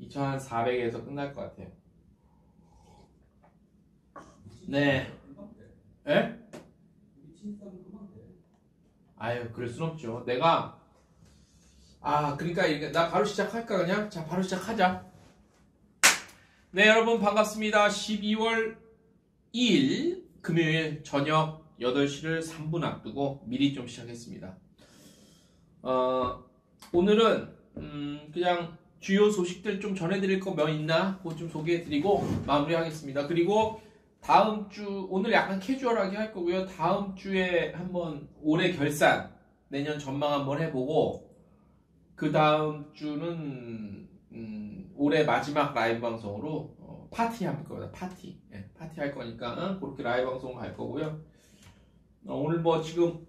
2400에서 끝날 것 같아요. 네. 에? 아유, 그럴 순 없죠. 내가 그러니까 나 바로 시작할까 그냥? 자, 바로 시작하자. 네, 여러분 반갑습니다. 12월 2일 금요일 저녁 8시를 3분 앞두고 미리 좀 시작했습니다. 오늘은 그냥 주요 소식들 좀 전해드릴 거 뭐 있나? 그거 좀 소개해드리고 마무리하겠습니다. 그리고 다음 주, 오늘 약간 캐주얼하게 할 거고요. 다음 주에 한번 올해 결산, 내년 전망 한번 해보고, 그 다음 주는, 올해 마지막 라이브 방송으로, 파티 할 겁니다. 파티. 네, 파티 할 거니까, 그렇게 라이브 방송 할 거고요. 오늘 뭐 지금,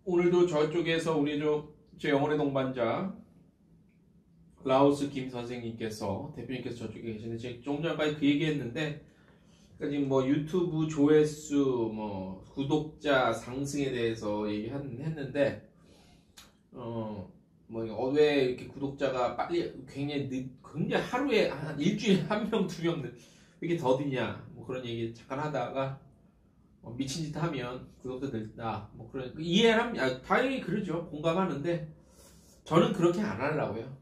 오늘도 저쪽에서 우리 제 영혼의 동반자, 라오스 김 선생님께서, 대표님께서 저쪽에 계시는데, 제가 좀 전까지 그 얘기 했는데, 지금 뭐 유튜브 조회수, 뭐 구독자 상승에 대해서 얘기했는데, 뭐 왜 이렇게 구독자가 빨리 굉장히 하루에 한 일주일에 한 명, 두 명 이렇게 더디냐, 뭐 그런 얘기 잠깐 하다가 미친 짓 하면 구독자 늘다, 뭐 그런 이해는 당연히 그러죠. 공감하는데 저는 그렇게 안 하려고요.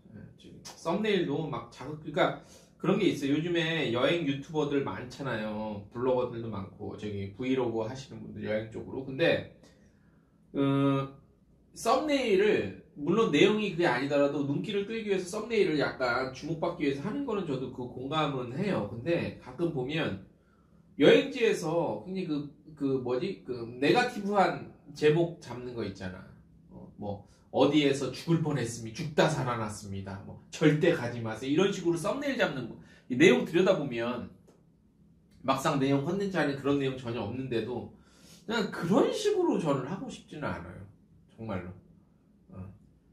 썸네일도 막 그러니까. 그런 게 있어요. 요즘에 여행 유튜버들 많잖아요. 블로거들도 많고, 브이로그 하시는 분들 여행 쪽으로. 근데, 썸네일을, 물론 내용이 그게 아니더라도 눈길을 끌기 위해서 썸네일을 약간 주목받기 위해서 하는 거는 저도 그 공감은 해요. 근데 가끔 보면, 여행지에서 굉장히 네거티브한 제목 잡는 거 있잖아. 어디에서 죽을 뻔했습니다. 죽다 살아났습니다. 절대 가지 마세요. 이런 식으로 썸네일 잡는 거. 이 내용 들여다보면 막상 내용 컨텐츠 안에 그런 내용 전혀 없는데도 그냥 그런 식으로 저는 하고 싶지는 않아요. 정말로.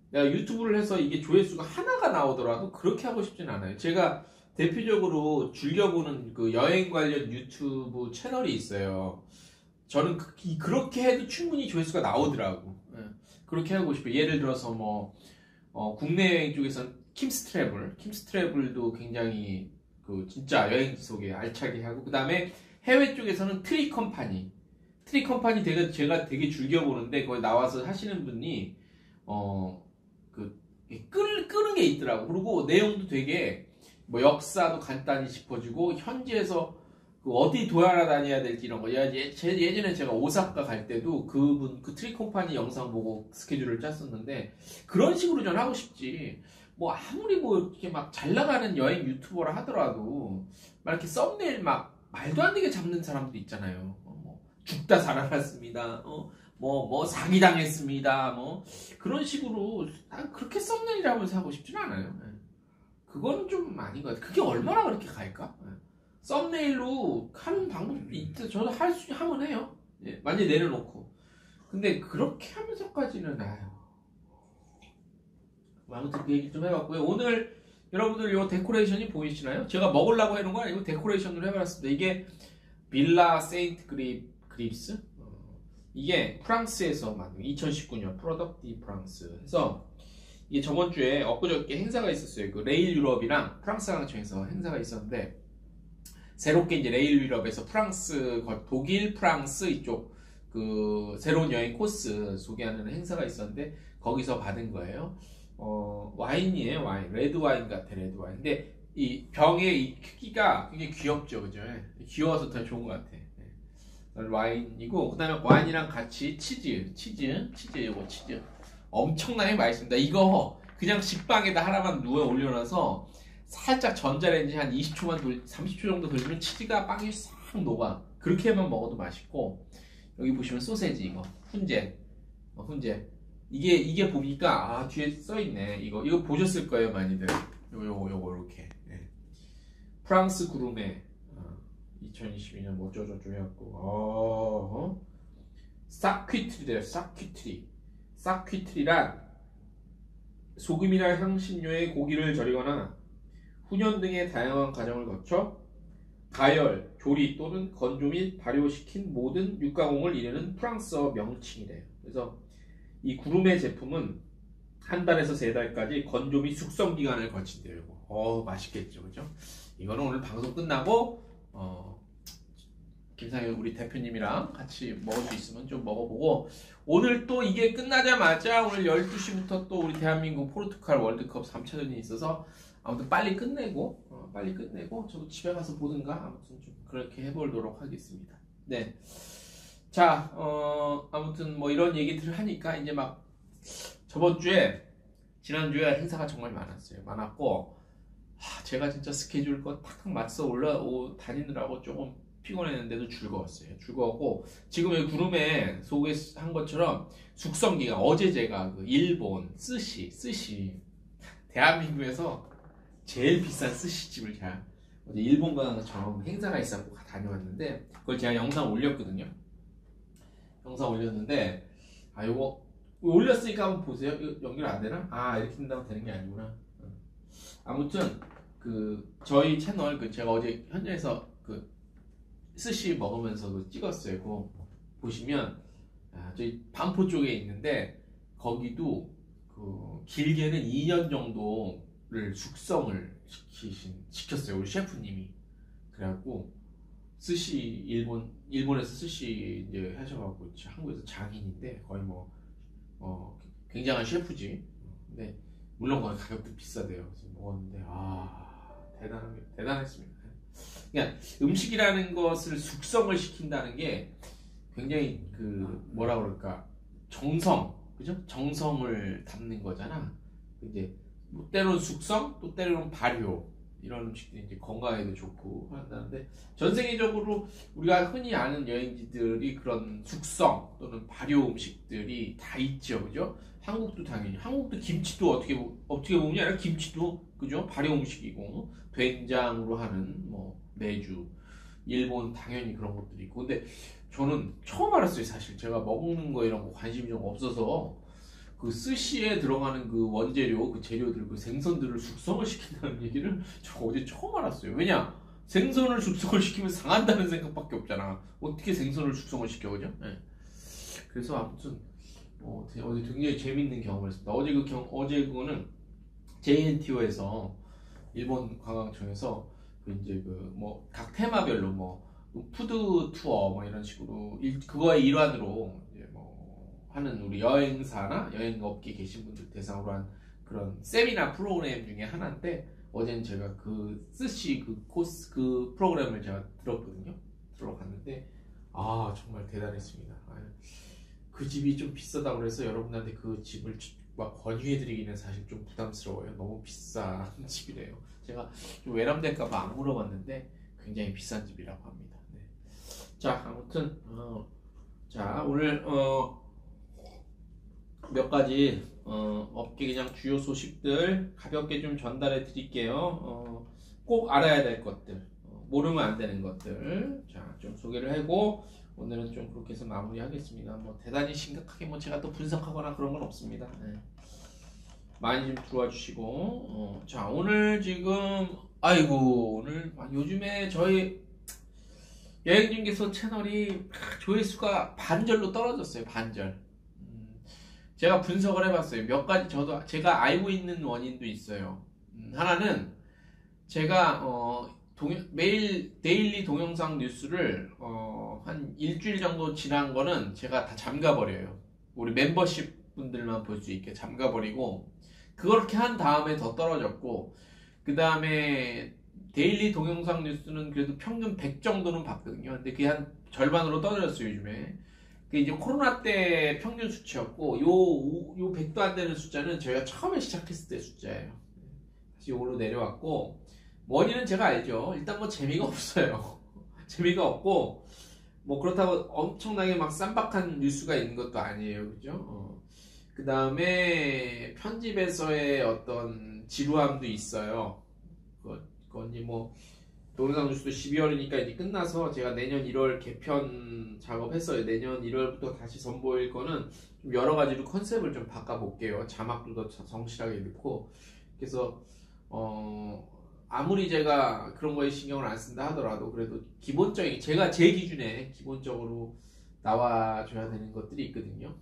내가 유튜브를 해서 이게 조회수가 하나가 나오더라도 그렇게 하고 싶지는 않아요. 제가 대표적으로 즐겨보는 그 여행 관련 유튜브 채널이 있어요. 저는 그렇게 해도 충분히 조회수가 나오더라고. 그렇게 하고 싶어요. 예를 들어서 국내 여행 쪽에서는 킴스트래블도 굉장히 진짜 여행지 속에 알차게 하고, 그 다음에 해외 쪽에서는 트리컴파니 제가 되게 즐겨보는데, 거기 나와서 하시는 분이 끄는 게 있더라고. 그리고 내용도 되게 역사도 간단히 짚어주고, 현지에서 어디 돌아다녀야 될지 이런 거. 예전에 제가 오사카 갈 때도 그 트리컴파니 영상 보고 스케줄을 짰었는데, 그런 식으로 전 하고 싶지. 아무리 이렇게 막 잘 나가는 여행 유튜버라 하더라도, 막 이렇게 썸네일 말도 안 되게 잡는 사람도 있잖아요. 죽다 살아났습니다. 사기당했습니다. 그런 식으로, 그렇게 썸네일이라고 하고 싶지는 않아요. 그거는 좀 아닌 것 같아요. 그게 얼마나 그렇게 갈까? 썸네일로 하는 방법도 있죠. 저도 하면 해요. 많이 내려놓고. 근데 그렇게 하면서까지는 아무튼 그 얘기 좀 해봤고요. 오늘 여러분들 요 데코레이션이 보이시나요? 제가 먹으려고 해놓은 건 아니고 데코레이션으로 해봤습니다. 이게 빌라 세인트 그립스? 이게 프랑스에서 만든 2019년 프로덕트 디 프랑스 해서, 이게 저번 주에 엊그저께 행사가 있었어요. 그 레일 유럽이랑 프랑스 관광청에서 행사가 있었는데, 새롭게 이제 레일 유럽에서 독일, 프랑스 이쪽 새로운 여행 코스 소개하는 행사가 있었는데, 거기서 받은 거예요. 와인이에요, 와인. 레드 와인 같아, 레드 와인. 근데 이 병의 이 크기가 굉장히 귀엽죠, 그죠? 귀여워서 더 좋은 것 같아. 와인이고, 그 다음에 와인이랑 같이 치즈. 엄청나게 맛있습니다. 이거 그냥 식빵에다 하나만 누워 올려놔서 살짝 전자레인지 한 30초 정도 돌리면 치즈가 빵에 싹 녹아. 그렇게만 먹어도 맛있고, 여기 보시면 소세지, 이거 훈제. 이게 보니까 뒤에 써있네. 이거 보셨을 거예요, 많이들. 요거 이렇게. 프랑스 구르메 2022년 어쩌저쩌 해갖고, 사퀴트리래요. 사퀴트리란 소금이나 향신료에 고기를 절이거나 훈연 등의 다양한 과정을 거쳐 가열, 조리 또는 건조 및 발효시킨 모든 육가공을 이르는 프랑스어 명칭이래요. 그래서 이 구르메 제품은 한 달에서 세 달까지 건조 및 숙성 기간을 거친대요. 이거. 맛있겠죠, 그죠? 이거는 오늘 방송 끝나고 김상현 우리 대표님이랑 같이 먹을 수 있으면 좀 먹어보고, 오늘 또 이게 끝나자마자 오늘 12시부터 또 우리 대한민국 포르투갈 월드컵 3차전이 있어서 아무튼 빨리 끝내고 저도 집에 가서 보든가 아무튼 좀 그렇게 해보도록 하겠습니다. 네. 자, 아무튼 뭐 이런 얘기들을 하니까 이제 막 지난주에 행사가 정말 많았고, 제가 진짜 스케줄 거 탁탁 맞춰 다니느라고 조금 피곤했는데도 즐거웠고, 지금 여기 구름에 소개한 것처럼 숙성기가 어제 제가 그 일본 스시 대한민국에서 제일 비싼 스시집을 제가 어제 일본 가는 것처럼 행사가 있었고 다녀왔는데, 그걸 제가 영상 올렸거든요. 영상 올렸는데, 이거 올렸으니까 한번 보세요. 이거 연결 안 되나? 이렇게 된다고 되는 게 아니구나. 아무튼 저희 채널 제가 어제 현장에서 스시 먹으면서 찍었어요. 그거 보시면 저희 반포 쪽에 있는데, 거기도 길게는 2년 정도를 숙성을 시켰어요, 우리 셰프님이. 그래갖고 스시 일본에서 스시 이제 하셔갖고 한국에서 장인인데 거의 굉장한 셰프지. 근데 물론 거기 가격도 비싸대요. 그래서 먹었는데 대단했습니다. 그러니까 음식이라는 것을 숙성을 시킨다는 게 굉장히 뭐라 그럴까, 그죠? 정성을 담는 거잖아. 이제 때로는 숙성, 또 때로는 발효, 이런 음식들이 이제 건강에도 좋고 한다는데, 전 세계적으로 우리가 흔히 아는 여행지들이 그런 숙성 또는 발효 음식들이 다 있죠, 그죠? 한국도 당연히, 한국도 김치도 어떻게 보면 아니라 김치도 그죠? 발효 음식이고, 된장으로 하는 매주, 일본 당연히 그런 것들이 있고. 근데 저는 처음 알았어요, 사실. 제가 먹는 거 이런 거 관심이 좀 없어서 스시에 들어가는 원재료, 재료들, 생선들을 숙성을 시킨다는 얘기를 저 어제 처음 알았어요. 왜냐? 생선을 숙성을 시키면 상한다는 생각밖에 없잖아. 어떻게 생선을 숙성을 시켜, 그죠? 네. 그래서 아무튼 어제 굉장히 재밌는 경험을 했습니다. 어제 그거는 JNTO에서 일본 관광청에서 각 테마별로 푸드 투어 이런 식으로 그거의 일환으로 이제 하는 우리 여행사나 여행업계 계신 분들 대상으로 한 그런 세미나 프로그램 중에 하나인데, 어제는 제가 스시 코스 프로그램을 제가 들어갔는데 정말 대단했습니다. 그 집이 좀 비싸다고 그래서 여러분한테 그 집을 막 권유해드리기는 사실 좀 부담스러워요. 너무 비싼 집이래요. 제가 좀 외람될까봐 안 물어봤는데 굉장히 비싼 집이라고 합니다. 네. 자, 아무튼 오늘 몇 가지 업계 그냥 주요 소식들 가볍게 좀 전달해 드릴게요. 꼭 알아야 될 것들, 모르면 안 되는 것들, 좀 소개를 하고 오늘은 좀 그렇게 해서 마무리하겠습니다. 대단히 심각하게 제가 또 분석하거나 그런 건 없습니다. 네. 많이 좀 들어와 주시고, 오늘 지금 오늘 요즘에 저희 여행중개소 채널이 조회수가 반절로 떨어졌어요. 반절. 제가 분석을 해봤어요. 몇 가지 제가 알고 있는 원인도 있어요. 하나는 제가 매일 데일리 동영상 뉴스를 한 일주일 정도 지난 거는 제가 다 잠가버려요. 우리 멤버십 분들만 볼 수 있게 잠가버리고, 그렇게 한 다음에 더 떨어졌고, 그 다음에 데일리 동영상 뉴스는 그래도 평균 100 정도는 봤거든요. 근데 그게 한 절반으로 떨어졌어요, 요즘에. 그게 이제 코로나 때 평균 수치였고, 요 100도 안 되는 숫자는 저희가 처음에 시작했을 때 숫자예요. 다시 요걸로 내려왔고, 원인은 제가 알죠. 일단 재미가 없어요. 재미가 없고, 그렇다고 엄청나게 막 쌈박한 뉴스가 있는 것도 아니에요. 그죠? 그 다음에 편집에서의 어떤 지루함도 있어요. 그건 이제 동영상 뉴스도 12월이니까 이제 끝나서 제가 내년 1월 개편 작업했어요. 내년 1월부터 다시 선보일 거는 좀 여러 가지로 컨셉을 좀 바꿔볼게요. 자막도 더 성실하게 넣고. 그래서 아무리 제가 그런 거에 신경을 안 쓴다 하더라도 그래도 기본적인, 제가 제 기준에 기본적으로 나와줘야 되는 것들이 있거든요.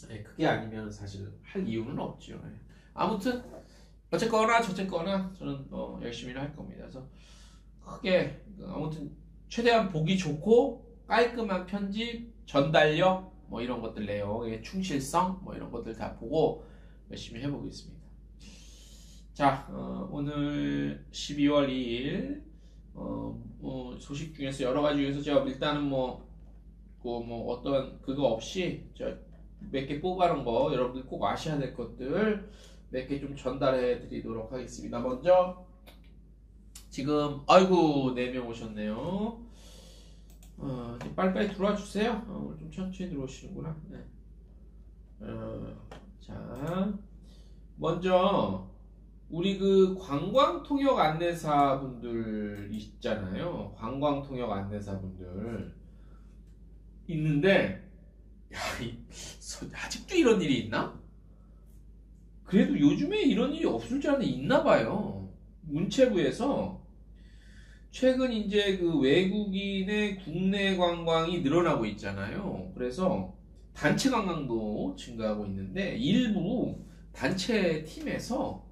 그게 아니면 사실 할 이유는 없죠. 아무튼 어쨌거나 저쨌거나 저는 열심히 할 겁니다. 그래서 크게 아무튼 최대한 보기 좋고 깔끔한 편집, 전달력 뭐 이런 것들 내용의 충실성 뭐 이런 것들 다 보고 열심히 해보겠습니다. 자, 오늘 12월 2일 소식 중에서 여러 가지 중에서 제가 일단은 뭐 어떤 그거 없이 몇 개 뽑아놓은 거 여러분들 꼭 아셔야 될 것들 몇 개 좀 전달해 드리도록 하겠습니다. 먼저 지금 아이고 4명 오셨네요. 빨리빨리 들어와 주세요. 오늘 좀 천천히 들어오시는구나. 네. 자, 먼저 우리 그 관광통역 안내사분들 있잖아요. 관광통역 안내사분들 있는데, 야, 아직도 이런 일이 있나? 그래도 요즘에 이런 일이 없을 줄 알았는데 있나 봐요. 문체부에서 최근 이제 그 외국인의 국내 관광이 늘어나고 있잖아요. 그래서 단체 관광도 증가하고 있는데 일부 단체 팀에서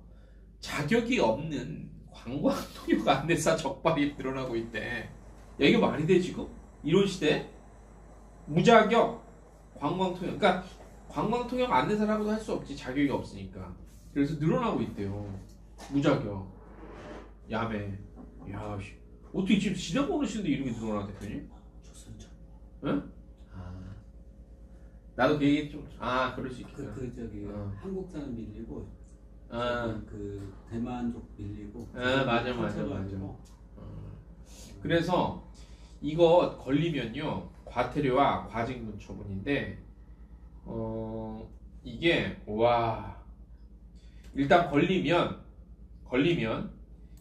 자격이 없는 관광통역 안내사 적발이 늘어나고 있대. 야, 이게 말이 돼 지금? 이런 시대? 무자격 관광통역, 그러니까 관광통역 안내사라고도 할 수 없지, 자격이 없으니까. 그래서 늘어나고 있대요. 무자격 야매. 야, 어떻게 지금 지나보는 시대인데 이런 게 늘어나, 대표님? 조선전. 응? 나도 그 얘기 좀, 그럴 수 있겠다. 한국 사람 밀리고, 그 대만족 밀리고. 맞아. 그래서 이거 걸리면요, 과태료와 과징금 처분인데, 이게, 일단 걸리면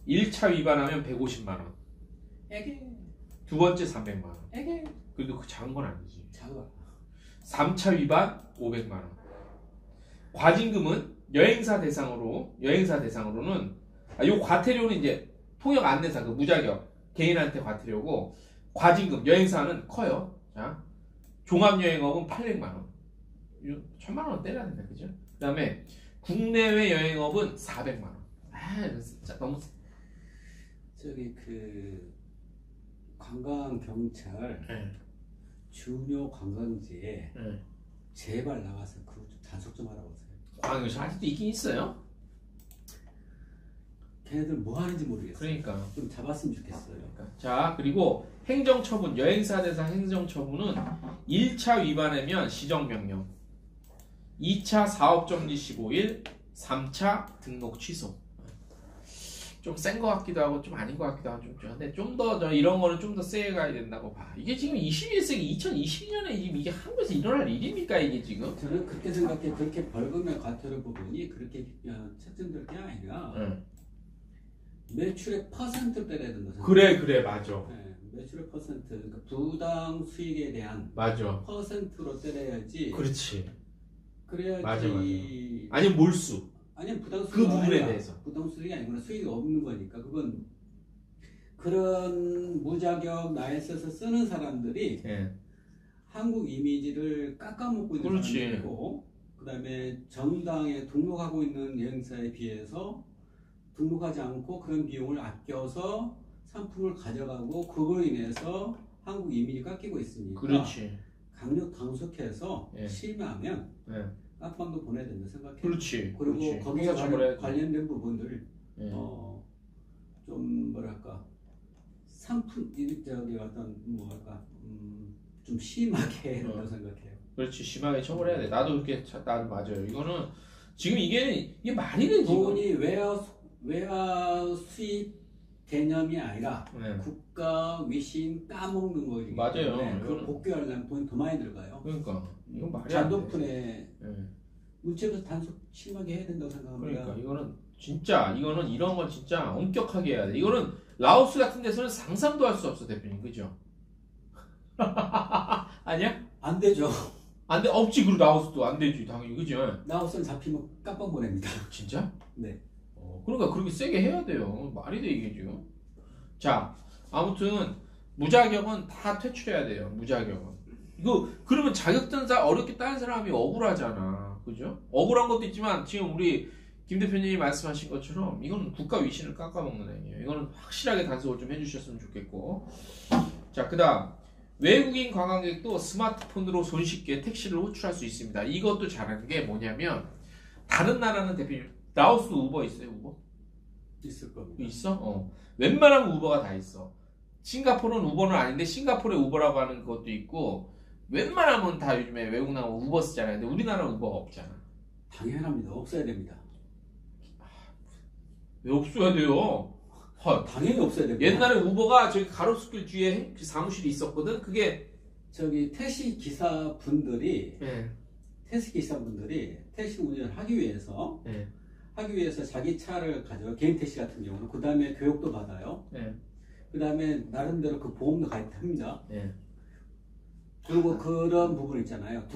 1차 위반하면 150만원. 두 번째 300만원. 그래도 그 작은 건 아니지. 3차 위반 500만원. 과징금은 여행사 대상으로는, 요 과태료는 이제 통역 안내사, 그 무자격, 개인한테 과태료고, 과징금, 여행사는 커요. 자, 종합여행업은 800만원. 1000만원 때려야 된다, 그죠? 그 다음에, 국내외 여행업은 400만원. 진짜 너무. 관광경찰, 주요 관광지에 제발 나가서 그거 좀 단속 좀 하라고 하세요. 관광경찰 아직도 있긴 있어요? 걔네들 뭐 하는지 모르겠어요. 그러니까. 좀 잡았으면 좋겠어요. 자, 그리고 행정처분, 여행사 대상 행정처분은 1차 위반하면 시정명령, 2차 사업정지 15일, 3차 등록 취소. 좀 센 것 같기도 하고 좀 아닌 것 같기도 하고 근데 좀 더 이런 거는 좀 더 세게 가야 된다고 봐. 이게 지금 21세기 2022년에 지금 이게 한국에서 일어날 일입니까, 이게 지금? 저는 그렇게 생각해. 그렇게 벌금의 과태료 부분이 그렇게 책정될 게 아니라 매출의 퍼센트 때려야 된다. 그래 맞아. 매출의 퍼센트, 그러니까 부당 수익에 대한 맞아. 퍼센트로 때려야지. 그렇지. 그래야지. 맞아. 아니면 몰수. 아니면 부당 그 부분에 대해서. 부당 수익이 아니구나. 수익이 없는 거니까. 그건 그런 무자격 라이센스 쓰는 사람들이 한국 이미지를 깎아먹고 있는 사람들이고, 그다음에 정당에 등록하고 있는 여행사에 비해서 등록하지 않고 그런 비용을 아껴서 상품을 가져가고, 그로 인해서 한국 이미지 깎이고 있으니까. 그렇지. 강력 단속해서 심하면 깜빵도 보내야 된다 생각해요. 그렇지. 그리고 거기에 관련된 부분들 좀 뭐랄까 상품 좀 심하게 해야 된다고 생각해요. 그렇지, 심하게 처벌해야 돼. 나도 그렇게 나도 맞아요. 이거는 지금 이게 말이 돼. 돈이 외화 수입 개념이 아니라 국가 위신 까먹는 거기 때문에 맞아요. 그걸 복귀하려면 돈이 더 많이 들어가요. 그러니까 이건 말이 안 돼. 잔돈푼에 문체부에서 단속 심하게 해야 된다고 생각합니다. 그러니까 이거는 이런 건 진짜 엄격하게 해야 돼. 이거는 라오스 같은 데서는 상상도 할 수 없어, 대표님, 그죠? 아니야? 안 되죠. 안 돼, 없지. 그리고 라오스도 안 되지, 당연히, 그죠? 라오스는 잡히면 깜빵 보냅니다. 진짜? 네. 그러니까 그렇게 세게 해야 돼요. 말이 돼, 이게 지금. 자, 아무튼 무자격은 다 퇴출해야 돼요. 무자격은. 이거 그러면 자격증자 어렵게 따는 사람이 억울하잖아. 그죠? 억울한 것도 있지만 지금 우리 김 대표님이 말씀하신 것처럼 이거는 국가 위신을 깎아먹는 행위예요. 이거는 확실하게 단속을 좀 해주셨으면 좋겠고. 자, 그다음 외국인 관광객도 스마트폰으로 손쉽게 택시를 호출할 수 있습니다. 이것도 잘하는 게 뭐냐면 다른 나라는 대표님 라오스 우버 있어요? 우버? 있을 겁니다. 있어? 웬만하면 우버가 다 있어. 싱가포르는 우버는 아닌데 싱가포르에 우버라고 하는 것도 있고 웬만하면 다 요즘에 외국 나가면 우버 쓰잖아요. 근데 우리나라는 우버가 없잖아. 당연합니다. 없어야 됩니다. 왜 없어야 돼요? 당연히 없어야 됩니다. 옛날에 우버가 저기 가로수길 뒤에 사무실이 있었거든. 그게 저기 택시 기사분들이 네. 택시 운전을 하기 위해서 네. 자기 차를 가져요. 개인 택시 같은 경우는 그 다음에 교육도 받아요. 네. 그 다음에 나름대로 그 보험도 가입합니다. 네. 그리고 그런 부분 있잖아요.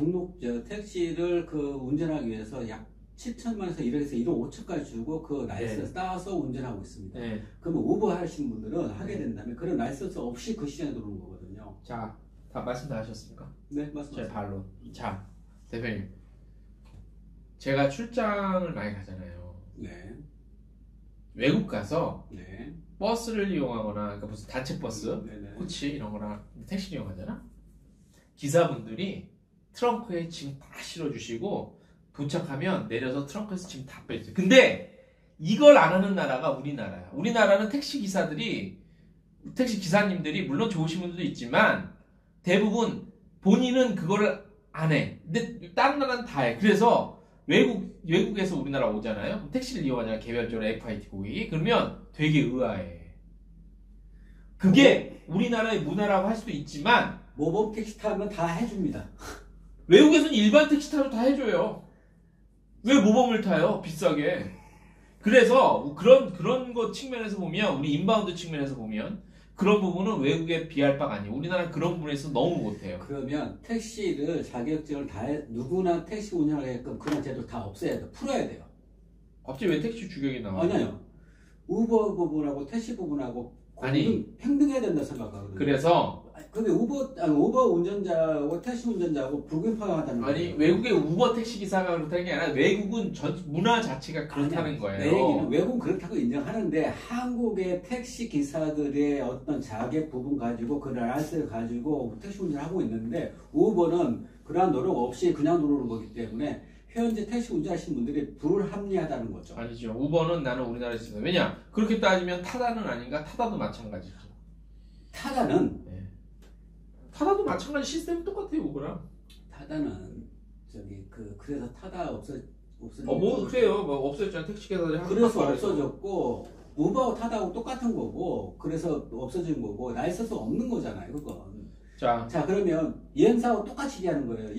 택시를 운전하기 위해서 약 7천만에서 1억에서 1억 5천까지 주고 그 라이선스 따서 운전하고 있습니다. 네. 그러면 우버 하시는 분들은 하게 된다면 그런 라이선스 없이 그 시장에 들어오는 거거든요. 자, 다 말씀 다 하셨습니까? 네, 맞습니다. 제 반론. 자, 대표님. 제가 출장을 많이 가잖아요. 네. 외국 가서 네. 버스를 이용하거나 그러니까 무슨 단체 버스, 네네. 코치 이런 거나 택시 이용하잖아. 기사분들이 트렁크에 짐 다 실어주시고 도착하면 내려서 트렁크에서 짐 다 빼주세요. 근데 이걸 안 하는 나라가 우리나라야. 우리나라는 택시 기사님들이 물론 좋으신 분들도 있지만 대부분 본인은 그거를 안 해. 근데 다른 나라는 다 해. 그래서 외국에서 우리나라 오잖아요. 그럼 택시를 이용하잖아요. 개별적으로 FIT 고객이. 그러면 되게 의아해. 그게 우리나라의 문화라고 할 수도 있지만 모범 택시 타면 다 해줍니다. 외국에서는 일반 택시 타도 다 해줘요. 왜 모범을 타요? 비싸게. 그래서 그런 거 측면에서 보면 우리 인바운드 측면에서 보면 그런 부분은 외국에 비할 바가 아니에요. 우리나라는 그런 부분에서 너무 못해요. 그러면 택시를 자격증을 누구나 택시 운영하게끔 그런 제도 다 없애야 돼요. 풀어야 돼요. 갑자기 왜 택시 주격이 나와요? 아니요. 우버 부분하고 택시 부분하고 평등해야 된다 생각하거든요. 그래서 근데 우버 운전자하고 택시 운전자하고 불균형하다는 거예요. 아니 외국의 우버 택시 기사가 그렇다는 게 아니라 외국은 문화 자체가 그렇다는 거예요. 내 얘기는 외국은 그렇다고 인정하는데 한국의 택시 기사들의 어떤 자격 부분 가지고 그 라이센스를 가지고 택시 운전을 하고 있는데 우버는 그러한 노력 없이 그냥 들어오는 거기 때문에 현재 택시 운전하시는 분들이 불합리하다는 거죠. 아니죠. 우버는 나는 우리나라에서 있습니다. 왜냐? 그렇게 따지면 타다는 아닌가? 타다도 마찬가지죠. 타다는 타다도 마찬가지 시스템이 똑같아요. 우버랑. 타다는 그래서 타다 없어진 그래요. 없어졌잖아. 택시기사들이 그래서 없어졌고 우버하고 타다하고 똑같은 거고 그래서 없어진 거고 라이선스 없는 거잖아요. 그건. 자 그러면 여행사하고 똑같이 얘기하는 거예요.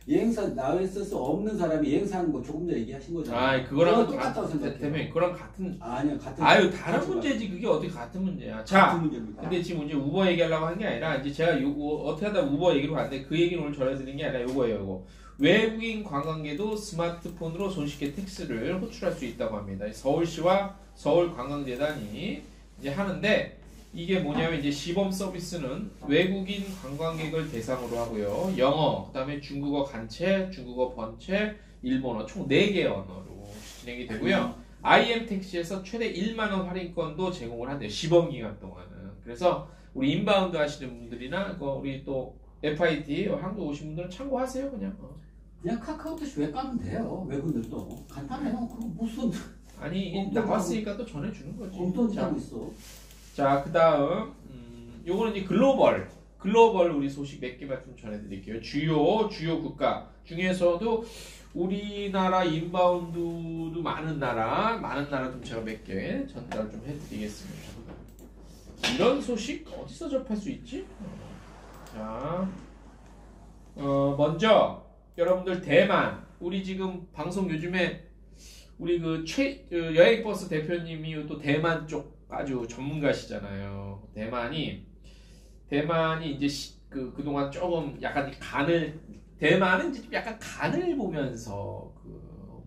여행사 라이선스 없는 사람이 여행사하는 거 조금 전에 얘기하신 거잖아요. 그거랑 똑같다고 생각해요. 대표님 그거랑 같은. 아니요, 같은. 다른 문제지. 그게 어떻게 같은 문제야? 자, 같은 문제입니다. 근데 지금 이제 우버 얘기하려고 한 게 아니라 이제 제가 어떻게 하다 우버 얘기로 갔는데 그 얘기를 오늘 전해드리는 게 아니라 요거예요. 요거. 외국인 관광객도 스마트폰으로 손쉽게 택시를 호출할 수 있다고 합니다. 서울시와 서울관광재단이 이제 하는데. 이게 뭐냐면 이제 시범 서비스는 외국인 관광객을 대상으로 하고요. 영어, 그다음에 중국어 간체, 중국어 번체, 일본어 총 4개 언어로 진행이 되고요. IM 택시에서 최대 1만 원 할인권도 제공을 한대요. 시범 기간 동안은. 그래서 우리 인바운드 하시는 분들이나 우리 또 FIT 한국 오신 분들은 참고하세요. 그냥 카카오톡 왜 까면 돼요. 외국인들도 간단해요. 그럼 무슨 나왔으니까 또 전해주는 거지. 어떤 짓 하고 있어. 자, 그 다음, 요거는 이제 글로벌 우리 소식 몇 개만 좀 전해드릴게요. 주요 국가 중에서도 우리나라 인바운드도 많은 나라 좀 제가 몇 개 전달 좀 해드리겠습니다. 이런 소식 어디서 접할 수 있지? 자, 먼저 여러분들 대만, 우리 지금 방송 요즘에 우리 여행버스 대표님이 또 대만 쪽 아주 전문가시잖아요. 대만이 이제 그동안 조금 약간 대만은 이제 약간 간을 보면서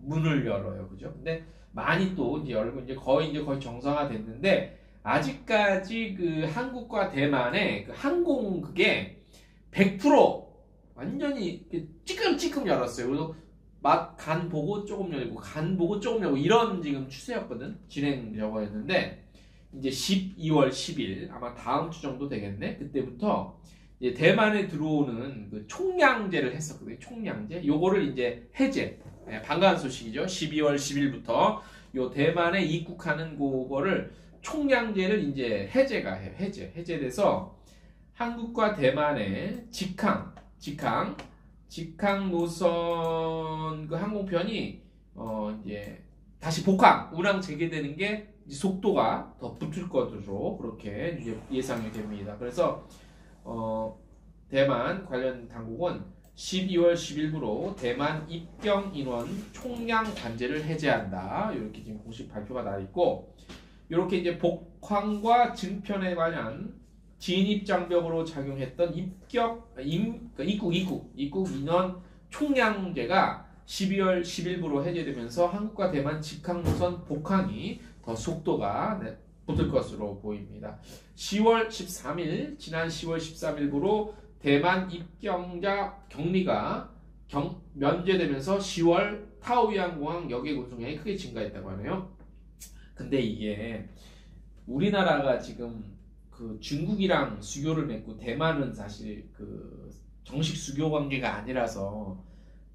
문을 열어요. 그죠? 근데 많이 또 이제 열고 이제 거의 정상화됐는데 아직까지 한국과 대만의 항공 그게 100% 완전히 찌끔찌끔 열었어요. 그래서 간 보고 조금 열고 간 보고 조금 열고 이런 지금 추세였거든. 진행 저거였는데 이제 12월 10일 아마 다음 주 정도 되겠네. 그때부터 이제 대만에 들어오는 그 총량제를 했었거든요. 총량제. 요거를 이제 해제. 반가운 소식이죠. 12월 10일부터 요 대만에 입국하는 그거를 총량제를 이제 해제가 해요. 해제돼서 한국과 대만의 직항 노선 그 항공편이 이제 다시 복항 운항 재개되는 게 속도가 더 붙을 것으로 그렇게 이제 예상이 됩니다. 그래서 대만 관련 당국은 12월 10일부로 대만 입경 인원 총량 관제를 해제한다. 이렇게 지금 공식 발표가 나 있고, 이렇게 이제 복항과 증편에 관한 진입 장벽으로 작용했던 입국 인원 총량제가 12월 10일부로 해제되면서 한국과 대만 직항 노선 복항이 더 속도가 붙을 것으로 보입니다. 10월 13일, 지난 10월 13일부로 대만 입경자 격리가 면제되면서 10월 타오유안공항 여객 운송량이 크게 증가했다고 하네요. 근데 이게 우리나라가 지금 그 중국이랑 수교를 맺고 대만은 사실 그 정식 수교 관계가 아니라서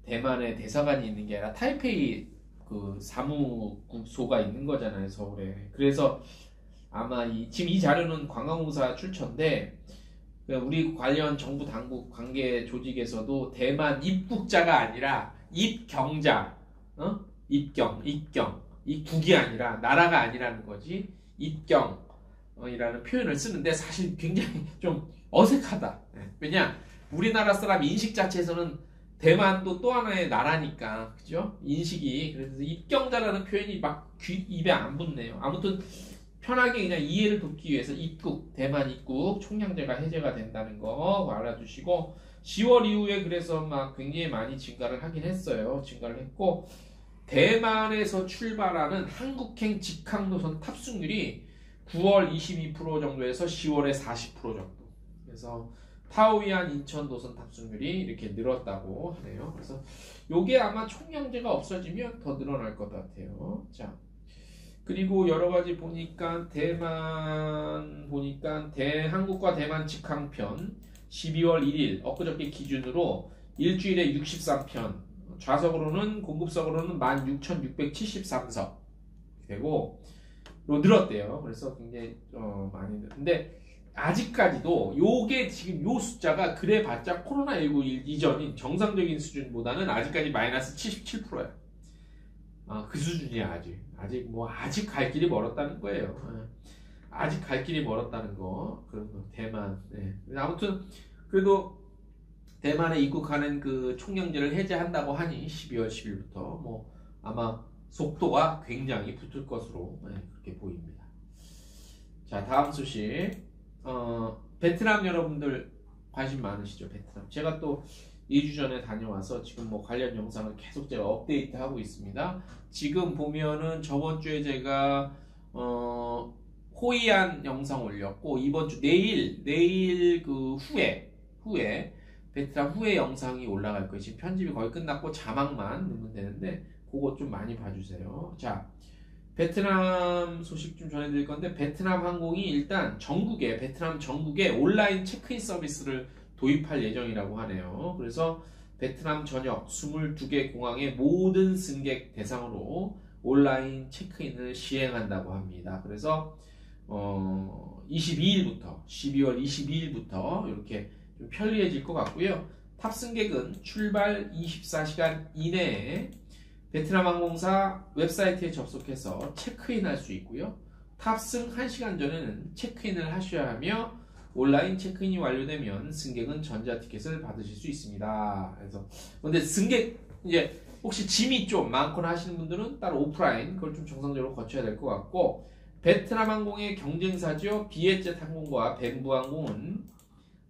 대만에 대사관이 있는 게 아니라 타이페이 그 사무국소가 있는 거잖아요, 서울에. 그래서 아마 지금 이 자료는 관광공사 출처인데 우리 관련 정부 당국 관계 조직에서도 대만 입국자가 아니라 입경자, 입국이 아니라 나라가 아니라는 거지. 입경이라는 표현을 쓰는데 사실 굉장히 좀 어색하다. 왜냐 우리나라 사람 인식 자체에서는 대만도 또 하나의 나라니까, 그죠? 인식이. 그래서 입경자라는 표현이 막 입에 안 붙네요. 아무튼 편하게 그냥 이해를 돕기 위해서 대만 입국 총량제가 해제가 된다는 거 알아두시고, 10월 이후에 그래서 막 굉장히 많이 증가를 하긴 했어요. 증가를 했고, 대만에서 출발하는 한국행 직항노선 탑승률이 9월 22% 정도에서 10월에 40% 정도. 그래서 타오이안 인천 노선 탑승률이 이렇게 늘었다고 하네요. 그래서 요게 아마 총량제가 없어지면 더 늘어날 것 같아요. 자, 그리고 여러 가지 보니까 한국과 대만 직항편 12월 1일 엊그저께 기준으로 일주일에 63편, 좌석으로는 공급석으로는 16,673석 되고 늘었대요. 그래서 굉장히 많이 늘었는데 아직까지도 요게 지금 요 숫자가 그래봤자 코로나19 이전인 정상적인 수준보다는 아직까지 마이너스 77%야. 그 수준이야. 아직 갈 길이 멀었다는 거예요. 아직 갈 길이 멀었다는 거. 그런 거 대만. 네. 아무튼 그래도 대만에 입국하는 그 총량제를 해제한다고 하니 12월 10일부터 뭐 아마 속도가 굉장히 붙을 것으로 그렇게 보입니다. 자, 다음 소식. 베트남 여러분들 관심 많으시죠? 베트남. 제가 또 2주 전에 다녀와서 지금 뭐 관련 영상을 계속 제가 업데이트 하고 있습니다. 지금 보면은 저번 주에 제가 호이안 영상 올렸고, 이번 주 내일 그 후에 베트남 후에 영상이 올라갈 거예요. 지금 편집이 거의 끝났고 자막만 넣으면 되는데 그거 좀 많이 봐주세요. 자, 베트남 소식 좀 전해드릴 건데, 베트남 항공이 일단 베트남 전국에 온라인 체크인 서비스를 도입할 예정이라고 하네요. 그래서 베트남 전역 22개 공항의 모든 승객 대상으로 온라인 체크인을 시행한다고 합니다. 그래서 12월 22일부터 이렇게 좀 편리해질 것 같고요. 탑승객은 출발 24시간 이내에 베트남 항공사 웹사이트에 접속해서 체크인할 수 있고요. 탑승 1시간 전에는 체크인을 하셔야 하며, 온라인 체크인이 완료되면 승객은 전자티켓을 받으실 수 있습니다. 그래서 근데 승객 이제 혹시 짐이 좀 많거나 하시는 분들은 따로 오프라인 그걸 좀 정상적으로 거쳐야 될 것 같고, 베트남 항공의 경쟁사죠. 비에젯 항공과 벤부 항공은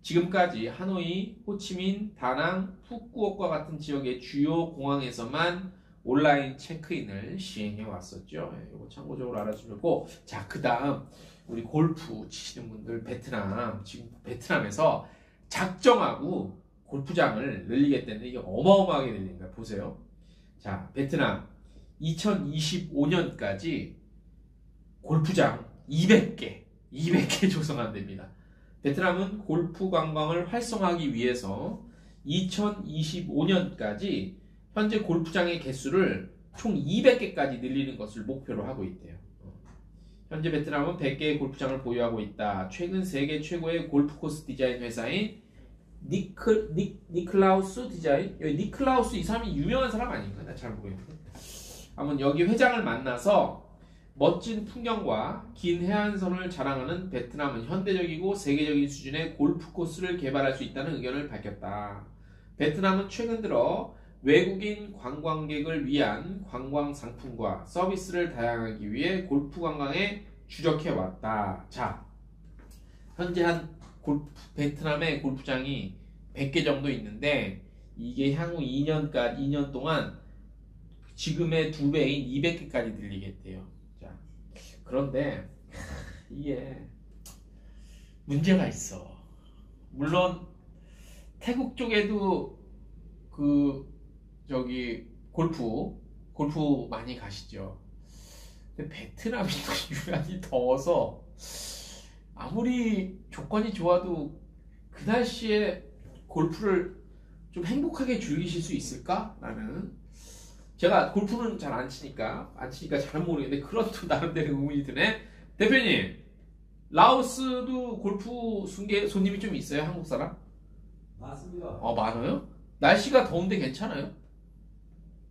지금까지 하노이, 호치민, 다낭, 푸꾸옥과 같은 지역의 주요 공항에서만 온라인 체크인을 시행해 왔었죠. 이거 참고적으로 알아주면 좋고, 자, 그 다음 우리 골프 치시는 분들 지금 베트남에서 작정하고 골프장을 늘리겠다는데 이게 어마어마하게 늘리는 거야. 보세요. 자, 베트남 2025년까지 골프장 200개 조성한답니다. 베트남은 골프 관광을 활성화하기 위해서 2025년까지 현재 골프장의 개수를 총 200개까지 늘리는 것을 목표로 하고 있대요. 현재 베트남은 100개의 골프장을 보유하고 있다. 최근 세계 최고의 골프 코스 디자인 회사인 니클라우스 디자인, 여기 니클라우스 이 사람이 유명한 사람 아닌가? 나 잘 모르겠는데. 아무튼 여기 회장을 만나서 멋진 풍경과 긴 해안선을 자랑하는 베트남은 현대적이고 세계적인 수준의 골프 코스를 개발할 수 있다는 의견을 밝혔다. 베트남은 최근 들어 외국인 관광객을 위한 관광 상품과 서비스를 다양하기 위해 골프 관광에 주력해 왔다. 자, 현재 베트남의 골프장이 100개 정도 있는데 이게 향후 2년 동안 지금의 2배인 200개까지 늘리겠대요. 자, 그런데 이게 문제가 있어. 물론 태국 쪽에도 골프 많이 가시죠. 근데 베트남이 유난히 더워서 아무리 조건이 좋아도 그 날씨에 골프를 좀 행복하게 즐기실 수 있을까? 라는, 제가 골프는 잘 안 치니까 잘 모르겠는데 그런 또 나름대로 의문이 드네. 대표님, 라오스도 골프 손님이 좀 있어요? 한국 사람? 맞습니다. 많아요? 날씨가 더운데 괜찮아요?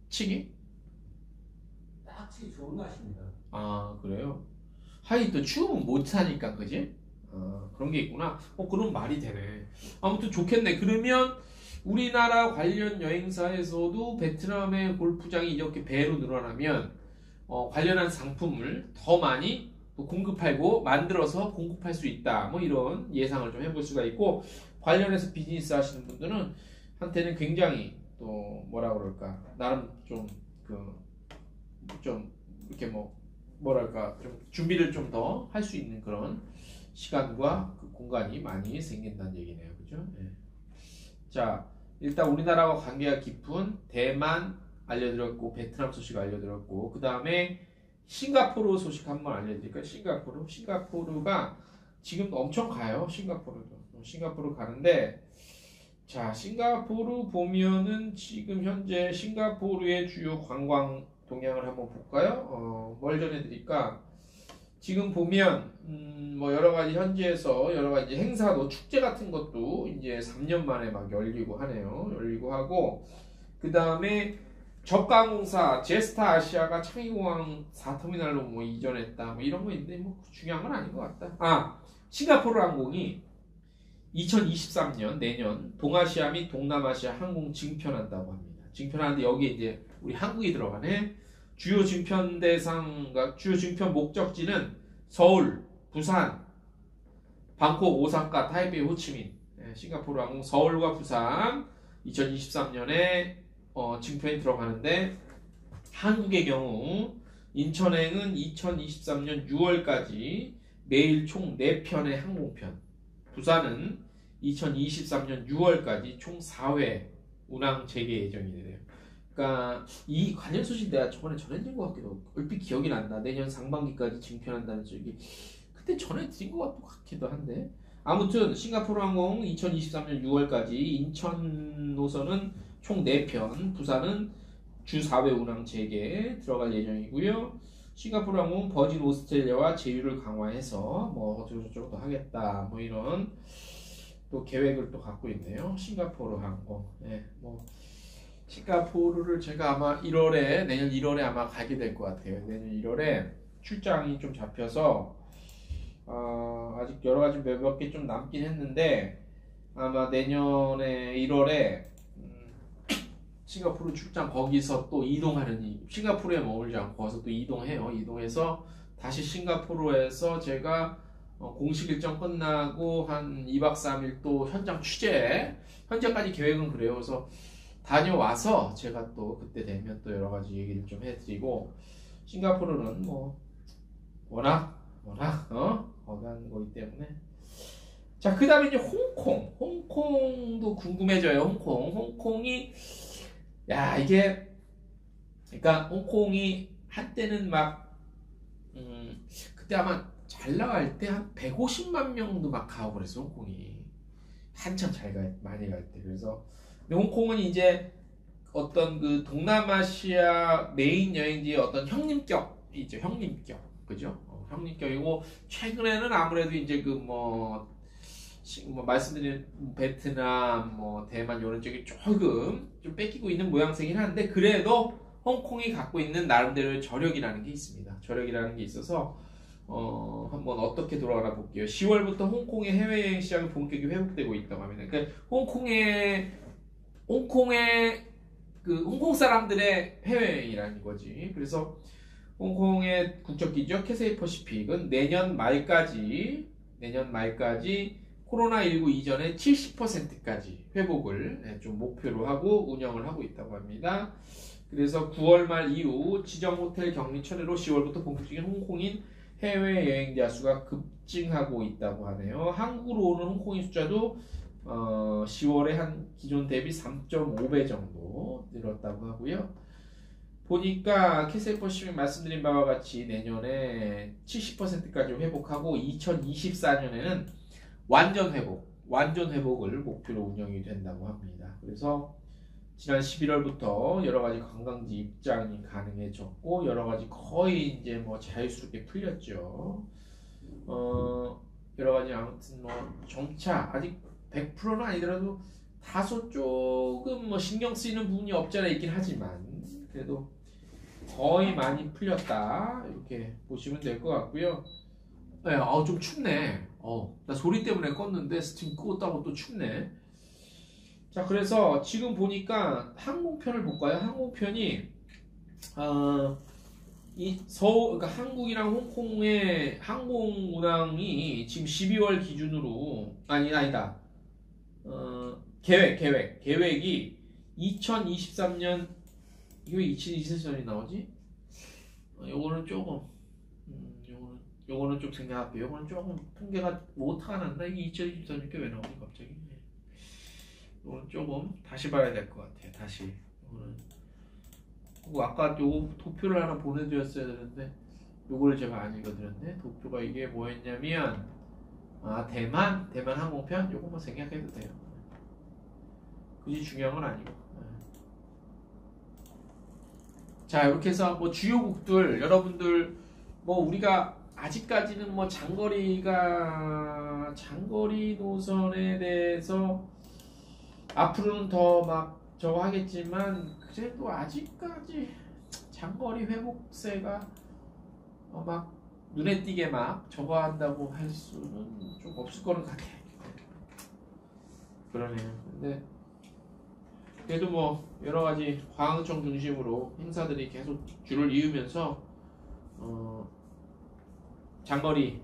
치기? 딱 치기 좋은 날씨입니다. 아, 그래요? 하긴 또 추우면 못 사니까, 그지? 그런 게 있구나. 그럼 말이 되네. 아무튼 좋겠네. 그러면 우리나라 관련 여행사에서도 베트남의 골프장이 이렇게 배로 늘어나면 관련한 상품을 더 많이 또 공급하고 만들어서 공급할 수 있다. 뭐 이런 예상을 좀 해볼 수가 있고, 관련해서 비즈니스 하시는 분들은 한테는 굉장히 또 뭐라 그럴까, 나름 좀 이렇게 뭐랄까 좀 준비를 좀 더 할 수 있는 그런 시간과 그 공간이 많이 생긴다는 얘기네요. 그죠? 네. 자, 일단 우리나라와 관계가 깊은 대만 알려드렸고, 베트남 소식 알려드렸고, 그 다음에 싱가포르 소식 한번 알려드릴까요? 싱가포르가 지금 엄청 가요. 싱가포르 가는데, 자, 싱가포르 보면은 지금 현재 싱가포르의 주요 관광 동향을 한번 볼까요? 뭘 전해드릴까? 지금 보면 뭐 여러가지 현지에서 여러가지 행사도, 축제 같은 것도 이제 3년 만에 막 열리고 하네요. 열리고 하고, 그 다음에 저가항공사 제스타 아시아가 창의공항 4터미널로 뭐 이전했다, 뭐 이런 거 있는데 뭐 중요한 건 아닌 것 같다. 싱가포르 항공이 2023년 내년 동아시아 및 동남아시아 항공 증편한다고 합니다. 증편하는데 여기에 이제 우리 한국이 들어가네. 주요 증편 목적지는 서울, 부산, 방콕, 오사카, 타이베이, 호치민. 싱가포르 항공 서울과 부산 2023년에 증편이 들어가는데, 한국의 경우 인천행은 2023년 6월까지 매일 총 4편의 항공편, 부산은 2023년 6월까지 총 4회 운항 재개 예정이 돼요. 그러니까 이 관련 소식 내가 저번에 전해드린 것 같기도 하고, 얼핏 기억이 난다. 내년 상반기까지 증편한다는 소식이 그때 전해드린 것 같기도 한데, 아무튼 싱가포르 항공 2023년 6월까지 인천 노선은 총 4편, 부산은 주 4회 운항 재개 들어갈 예정이고요. 싱가포르 항공 버진 오스트레일리아와 제휴를 강화해서 뭐 어쩌고저쩌고 하겠다, 뭐 이런 또 계획을 또 갖고 있네요. 싱가포르 항공. 싱가포르를 제가 아마 내년 1월에 아마 가게 될 것 같아요. 내년 1월에 출장이 좀 잡혀서 아직 여러 가지 몇 개 좀 남긴 했는데, 아마 내년에 1월에 싱가포르 출장, 거기서 또 이동하는, 싱가포르에 머물지 않고 거기서 또 이동해요. 이동해서 다시 싱가포르에서 제가 공식 일정 끝나고 한 2박 3일 또 현장 취재, 현재까지 계획은 그래요. 그래서 다녀와서 제가 또 그때 되면 또 여러 가지 얘기를 좀 해드리고, 싱가포르는 뭐 워낙 거대한 거기 때문에. 자, 그 다음에 이제 홍콩도 궁금해져요. 홍콩이, 야, 이게, 그러니까 홍콩이 한때는 막, 그때 아마 잘 나갈 때 한 150만 명도 막 가고 그랬어, 홍콩이. 한참 많이 갈 때. 그래서, 근데 홍콩은 이제 어떤 그 동남아시아 메인 여행지의 어떤 형님격이죠, 형님격. 그죠? 형님격이고, 최근에는 아무래도 이제 말씀드린 베트남, 대만 이런 쪽이 조금 좀 뺏기고 있는 모양새긴 한데, 그래도 홍콩이 갖고 있는 나름대로의 저력이라는 게 있습니다. 저력이라는 게 있어서 한번 어떻게 돌아가나 볼게요. 10월부터 홍콩의 해외여행 시장이 본격적으로 회복되고 있다고 합니다. 그러니까 홍콩 사람들의 해외여행이라는 거지. 그래서 홍콩의 국적기죠. 캐세이 퍼시픽은 내년 말까지 코로나19 이전의 70%까지 회복을 좀 목표로 하고 운영을 하고 있다고 합니다. 그래서 9월 말 이후 지정 호텔 격리 철회로 10월부터 본격적인 홍콩인 해외여행자 수가 급증하고 있다고 하네요. 한국으로 오는 홍콩인 숫자도 10월에 한 기존 대비 3.5배 정도 늘었다고 하고요. 보니까 캐세이 퍼시픽 말씀드린 바와 같이 내년에 70%까지 회복하고 2024년에는 완전 회복을 목표로 운영이 된다고 합니다. 그래서 지난 11월부터 여러 가지 관광지 입장이 가능해졌고 여러 가지 거의 이제 자유스럽게 풀렸죠. 여러 가지 아무튼 점차 아직 100%는 아니더라도 다소 조금 신경 쓰이는 부분이 없지 않아 있긴 하지만 그래도 거의 많이 풀렸다 이렇게 보시면 될 것 같고요. 네, 좀 춥네. 나 소리 때문에 껐는데 스팀 끄었다고 또 춥네. 자, 그래서 지금 보니까 항공편을 볼까요? 항공편이 그러니까 한국이랑 홍콩의 항공 운항이 지금 12월 기준으로 아니다. 계획이 2023년 이거 2023년이 나오지? 요거는 조금 요거는 좀 생각할게요. 요거는 조금 통계가 오타가 난다. 이게 2023년 왜 나오지 갑자기? 이거는 조금 다시 봐야 될 것 같아요. 다시. 이거는 아까 요거 도표를 하나 보내드렸어야 되는데 요거를 제가 안 읽어드렸네. 도표가 이게 뭐였냐면 대만 항공편 요거만 생각해도 돼요. 굳이 중요한 건 아니고. 자, 이렇게 해서 주요국들 여러분들 우리가 아직까지는 장거리 노선에 대해서 앞으로는 더 저거 하겠지만 그래도 아직까지 장거리 회복세가 눈에 띄게 저거 한다고 할 수는 좀 없을 거는 같아. 그러네요. 근데 그래도 여러 가지 관광청 중심으로 행사들이 계속 줄을 이으면서 장거리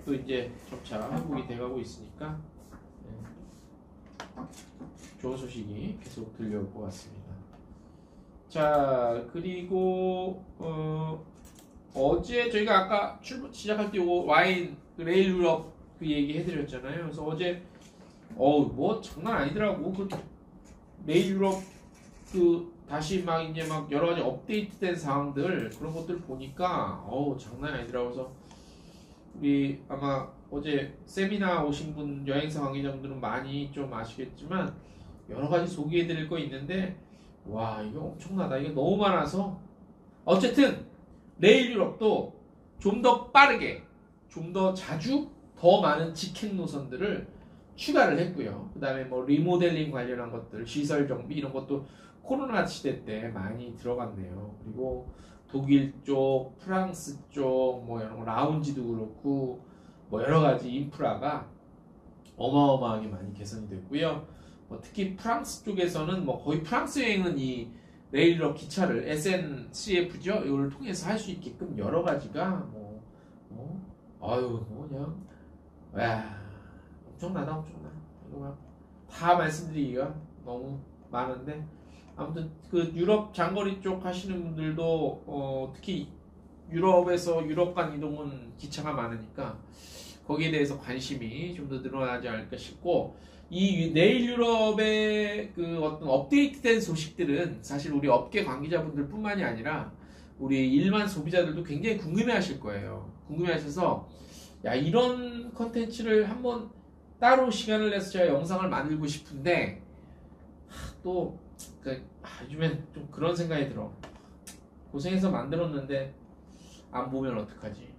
또 이제 점차 회복이 돼가고 있으니까 좋은 소식이 계속 들려올 것 같습니다. 자, 그리고 어제 저희가 아까 시작할 때 요거 와인 레일 유럽 그 얘기 해드렸잖아요. 그래서 어제 장난 아니더라고. 레일 유럽 다시 이제 여러 가지 업데이트된 사항들 그런 것들 보니까 장난 아니더라고. 그래서 우리 아마 어제 세미나 오신 분 여행사 관계자분들은 많이 좀 아시겠지만 여러 가지 소개해드릴 거 있는데 와 이거 엄청나다. 이거 너무 많아서 어쨌든 레일 유럽도 좀 더 빠르게 좀 더 자주 더 많은 직행 노선들을 추가를 했고요. 그 다음에 리모델링 관련한 것들 시설 정비 이런 것도 코로나 시대 때 많이 들어갔네요. 그리고 독일 쪽, 프랑스 쪽 이런 거 라운지도 그렇고 여러 가지 인프라가 어마어마하게 많이 개선이 됐고요. 특히 프랑스 쪽에서는 거의 프랑스 여행은 이 레일 유럽 기차를 SNCF죠. 이걸 통해서 할 수 있게끔 여러 가지가 그냥 엄청나다. 이거 다 말씀드리기가 너무 많은데 아무튼 유럽 장거리 쪽 하시는 분들도 특히 유럽에서 유럽 간 이동은 기차가 많으니까 거기에 대해서 관심이 좀 더 늘어나지 않을까 싶고, 이 내일 유럽의 그 어떤 업데이트된 소식들은 사실 우리 업계 관계자분들 뿐만이 아니라 우리 일반 소비자들도 굉장히 궁금해 하실 거예요. 궁금해 하셔서, 야, 이런 컨텐츠를 한번 따로 시간을 내서 제가 영상을 만들고 싶은데, 또, 요즘엔 좀 그런 생각이 들어. 고생해서 만들었는데, 안 보면 어떡하지?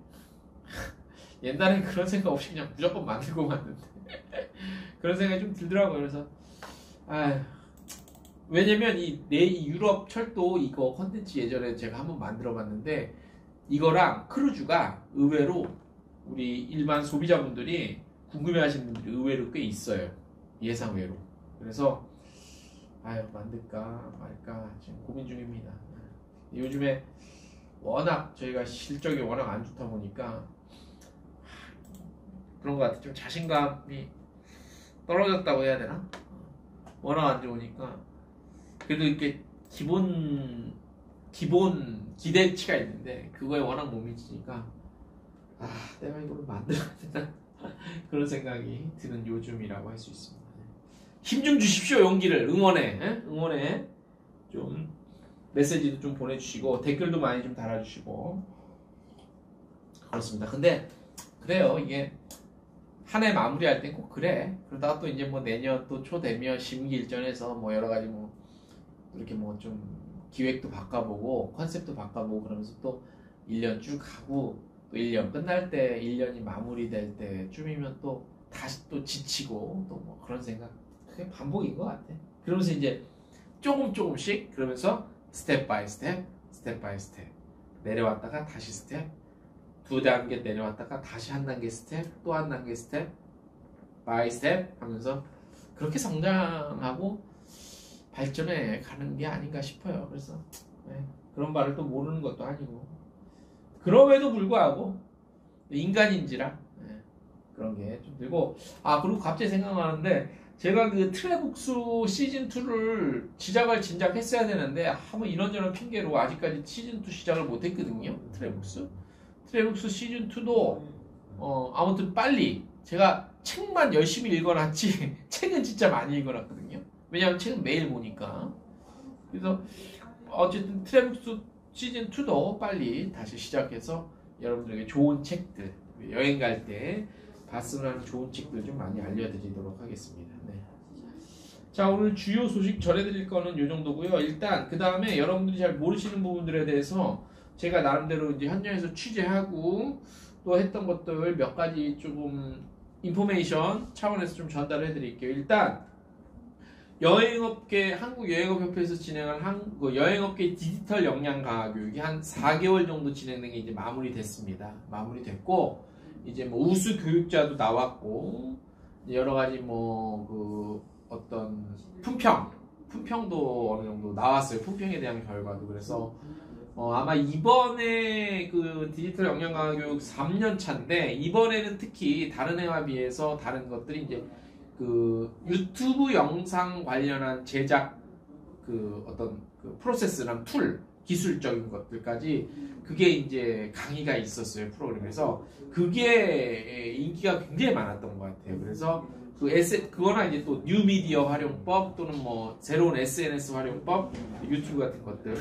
옛날엔 그런 생각 없이 그냥 무조건 만들고 갔는데. 그런 생각이 좀 들더라고요. 그래서, 왜냐면 이 유럽 철도 이거 컨텐츠 예전에 제가 한번 만들어 봤는데, 이거랑 크루즈가 의외로 우리 일반 소비자분들이 궁금해 하시는 분들이 의외로 꽤 있어요. 예상외로. 그래서 만들까 말까 지금 고민 중입니다. 요즘에 워낙 저희가 실적이 워낙 안 좋다 보니까 그런 것 같아요. 좀 자신감이 떨어졌다고 해야 되나? 워낙 안 좋으니까 그래도 이렇게 기본 기대치가 있는데 그거에 워낙 못 미치니까 내가 이걸 만들어야 되나? 그런 생각이 드는 요즘이라고 할 수 있습니다. 힘 좀 주십시오. 용기를 응원에 좀 메시지도 좀 보내주시고 댓글도 많이 좀 달아주시고 그렇습니다. 근데 그래요. 이게 한 해 마무리할 땐 꼭 그래. 그러다가 또 이제 뭐 내년 또 초 되면 심기일전해서 뭐 여러 가지 뭐 이렇게 뭐 좀 기획도 바꿔보고 컨셉도 바꿔보고 그러면서 또 1년 쭉 가고 또 1년 끝날 때 1년이 마무리될 때쯤이면 또 다시 또 지치고 또 뭐 그런 생각 그게 반복인 것 같아. 그러면서 이제 조금씩 그러면서 스텝 바이 스텝 내려왔다가 다시 스텝 2단계 내려왔다가 다시 한 단계 스텝 또 한 단계 스텝 바이 스텝 하면서 그렇게 성장하고 발전해 가는 게 아닌가 싶어요. 그래서 그런 말을 또 모르는 것도 아니고 그럼에도 불구하고 인간인지라 그런 게 좀 들고 그리고 갑자기 생각나는데 제가 그 트레북스 시즌2를 시작을 진작 했어야 되는데 뭐 이런저런 핑계로 아직까지 시즌2 시작을 못했거든요. 트레북스 시즌2도 아무튼 빨리 제가 책만 열심히 읽어놨지 책은 진짜 많이 읽어놨거든요. 왜냐하면 책은 매일 보니까. 그래서 어쨌든 트레북스 시즌2도 빨리 다시 시작해서 여러분들에게 좋은 책들 여행 갈 때 봤으면 하는 좋은 책들 좀 많이 알려드리도록 하겠습니다. 자, 오늘 주요 소식 전해드릴 거는 이 정도고요. 일단 그 다음에 여러분들이 잘 모르시는 부분들에 대해서 제가 나름대로 이제 현장에서 취재하고 또 했던 것들 몇 가지 조금 인포메이션 차원에서 좀 전달해 드릴게요. 일단 여행업계 한국여행업협회에서 진행한 여행업계 디지털 역량 강화 교육이 한 4개월 정도 진행된 게 이제 마무리됐고 이제 뭐 우수 교육자도 나왔고 여러 가지 어떤 품평도 어느 정도 나왔어요. 품평에 대한 결과도. 그래서 아마 이번에 그 디지털 역량 강화 교육 3년 차인데 이번에는 특히 다른 해와 비해서 다른 것들이 이제 그 유튜브 영상 관련한 제작 그 어떤 그 프로세스랑 툴 기술적인 것들까지 그게 이제 강의가 있었어요. 프로그램에서 그게 인기가 굉장히 많았던 것 같아요. 그래서 그거나 이제 또 뉴미디어 활용법 또는 뭐 새로운 SNS 활용법 유튜브 같은 것들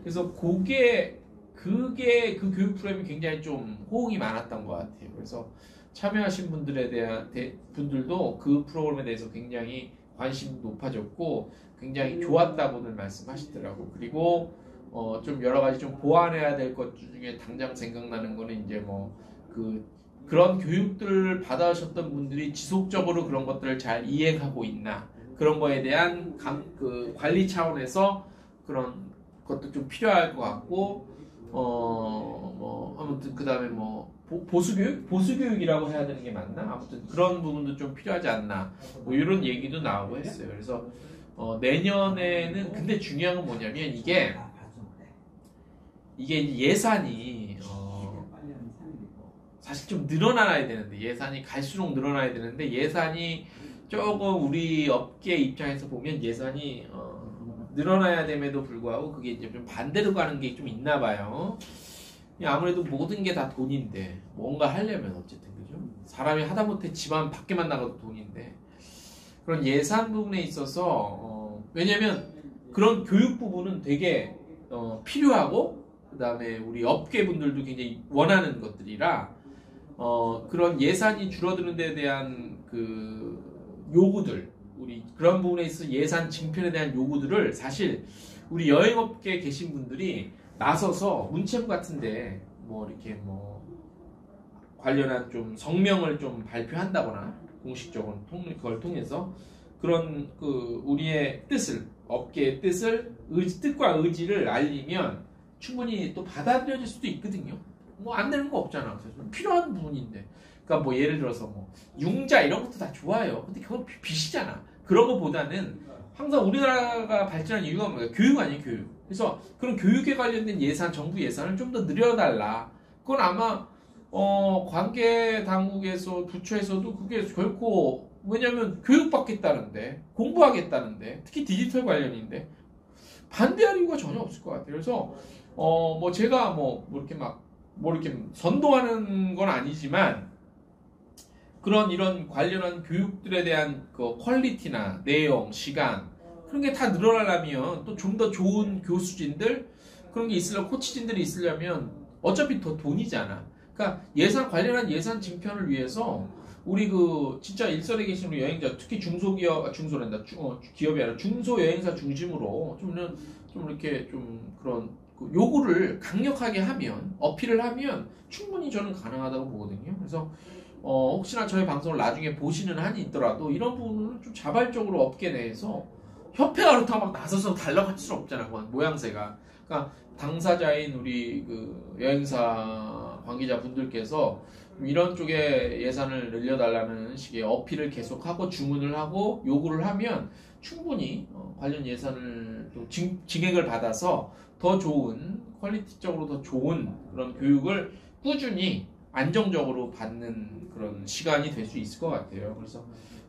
그래서 그게 그 교육 프로그램이 굉장히 좀 호응이 많았던 것 같아요. 그래서 참여하신 분들도 그 프로그램에 대해서 굉장히 관심이 높아졌고 굉장히 좋았다고들 말씀하시더라고. 그리고 좀 여러 가지 좀 보완해야 될 것 중에 당장 생각나는 거는 이제 그런 교육들을 받아오셨던 분들이 지속적으로 그런 것들을 잘 이해하고 있나 그런 거에 대한 관리 차원에서 그런 것도 좀 필요할 것 같고 아무튼 그 다음에 보수교육이라고 해야 되는 게 맞나? 아무튼 그런 부분도 좀 필요하지 않나 이런 얘기도 나오고 했어요. 그래서 내년에는 근데 중요한 건 뭐냐면 이게 이제 예산이 사실 좀 늘어나야 되는데 예산이 갈수록 늘어나야 되는데 예산이 조금 우리 업계 입장에서 보면 예산이 늘어나야 됨에도 불구하고 그게 이제 좀 반대로 가는 게 좀 있나 봐요. 아무래도 모든 게 다 돈인데 뭔가 하려면 어쨌든 그죠? 사람이 하다못해 집안 밖에만 나가도 돈인데 그런 예산 부분에 있어서 왜냐면 그런 교육 부분은 되게 필요하고 그 다음에 우리 업계분들도 굉장히 원하는 것들이라 그런 예산이 줄어드는 데 대한 그 요구들 우리 그런 부분에 있어서 예산 증편에 대한 요구들을 사실 우리 여행업계에 계신 분들이 나서서 문체부 같은데 뭐 이렇게 뭐 관련한 좀 성명을 좀 발표한다거나 공식적으로 그걸 통해서 그런 그 우리의 뜻을 업계의 뜻과 의지를 알리면 충분히 또 받아들여질 수도 있거든요. 뭐 안 되는 거 없잖아. 그래서 필요한 부분인데. 그러니까 뭐 예를 들어서 뭐 융자 이런 것도 다 좋아요. 근데 그건 빚이잖아. 그런 거보다는 항상 우리나라가 발전한 이유가 뭐야? 교육 아니에요, 교육. 그래서 그런 교육에 관련된 예산, 정부 예산을 좀 더 늘려달라. 그건 아마 관계 당국에서 부처에서도 그게 결코 왜냐면 교육받겠다는데 공부하겠다는데 특히 디지털 관련인데 반대할 이유가 전혀 없을 것 같아요. 그래서 뭐 제가 뭐 이렇게 이렇게 선동하는 건 아니지만 이런 관련한 교육들에 대한 그 퀄리티나 내용, 시간 그런 게 다 늘어나려면 또 좀 더 좋은 교수진들 그런 게 있으려면 코치진들이 있으려면 어차피 더 돈이잖아. 그러니까 관련한 예산 증편을 위해서 우리 그 진짜 일선에 계신 우리 여행자 특히 중소기업 기업이 아니라 중소여행사 중심으로 좀 이렇게 좀 그런 그 요구를 강력하게 하면 어필을 하면 충분히 저는 가능하다고 보거든요. 그래서 혹시나 저희 방송을 나중에 보시는 한이 있더라도 이런 부분은 좀 자발적으로 업계 내에서 협회가 그렇다고 막 나서서 달라고 할 수는 없잖아. 그건 모양새가. 그러니까 당사자인 우리 그 여행사 관계자분들께서 이런 쪽에 예산을 늘려달라는 식의 어필을 계속하고 주문을 하고 요구를 하면 충분히 관련 예산을 또 증액을 받아서 더 좋은 퀄리티적으로 더 좋은 그런 교육을 꾸준히 안정적으로 받는 그런 시간이 될 수 있을 것 같아요. 그래서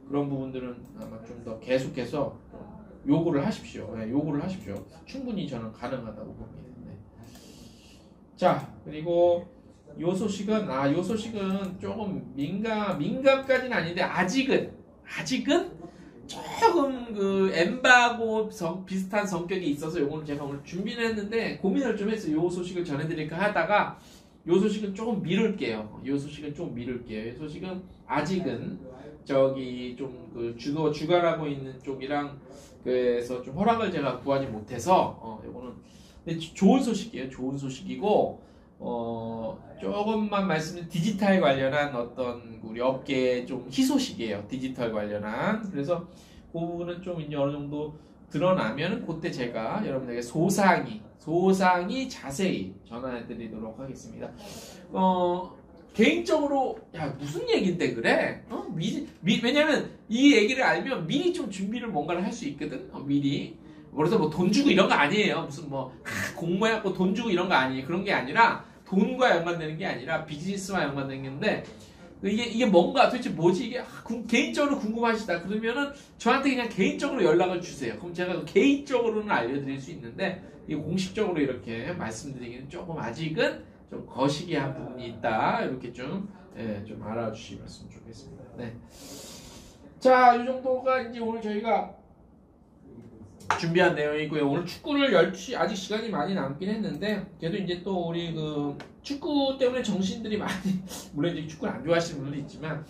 그런 부분들은 아마 좀 더 계속해서 요구를 하십시오. 네, 요구를 하십시오. 충분히 저는 가능하다고 봅니다. 네. 자, 그리고 요 소식은 조금 민감까지는 아닌데 아직은 조금 그 엠바고 비슷한 성격이 있어서 요거는 제가 오늘 준비를 했는데 고민을 좀 했어요. 요 소식을 전해드릴까 하다가 요 소식은 조금 미룰게요. 요 소식은 아직은 저기 좀 그 주관하고 있는 쪽이랑 그래서 좀 허락을 제가 구하지 못해서 요거는 근데 좋은 소식이에요. 좋은 소식이고 조금만 말씀드리면 디지털 관련한 어떤 우리 업계의 좀 희소식이에요. 디지털 관련한. 그래서 그 부분은 좀 이제 어느 정도 드러나면 그때 제가 여러분들에게 소상히 자세히 전화해드리도록 하겠습니다. 개인적으로 무슨 얘기인데 그래? 왜냐면 이 얘기를 알면 미리 좀 준비를 뭔가를 할 수 있거든. 미리. 그래서 뭐 돈 주고 이런 거 아니에요. 무슨 뭐 공모해갖고 돈 주고 이런 거 아니에요. 그런 게 아니라 돈과 연관되는 게 아니라 비즈니스와 연관되는 건데 이게 뭔가 도대체 뭐지 이게 개인적으로 궁금하시다 그러면은 저한테 그냥 개인적으로 연락을 주세요. 그럼 제가 개인적으로는 알려드릴 수 있는데 이 공식적으로 이렇게 말씀드리기는 조금 아직은 좀 거시기한 부분이 있다. 이렇게 좀 알아주시면 좋겠습니다. 네. 자, 이 정도가 이제 오늘 저희가 준비한 내용이고요. 오늘 축구를 12시 아직 시간이 많이 남긴 했는데 그래도 이제 또 우리 그 축구 때문에 정신들이 많이 물론 이제 축구를 안 좋아하시는 분들도 있지만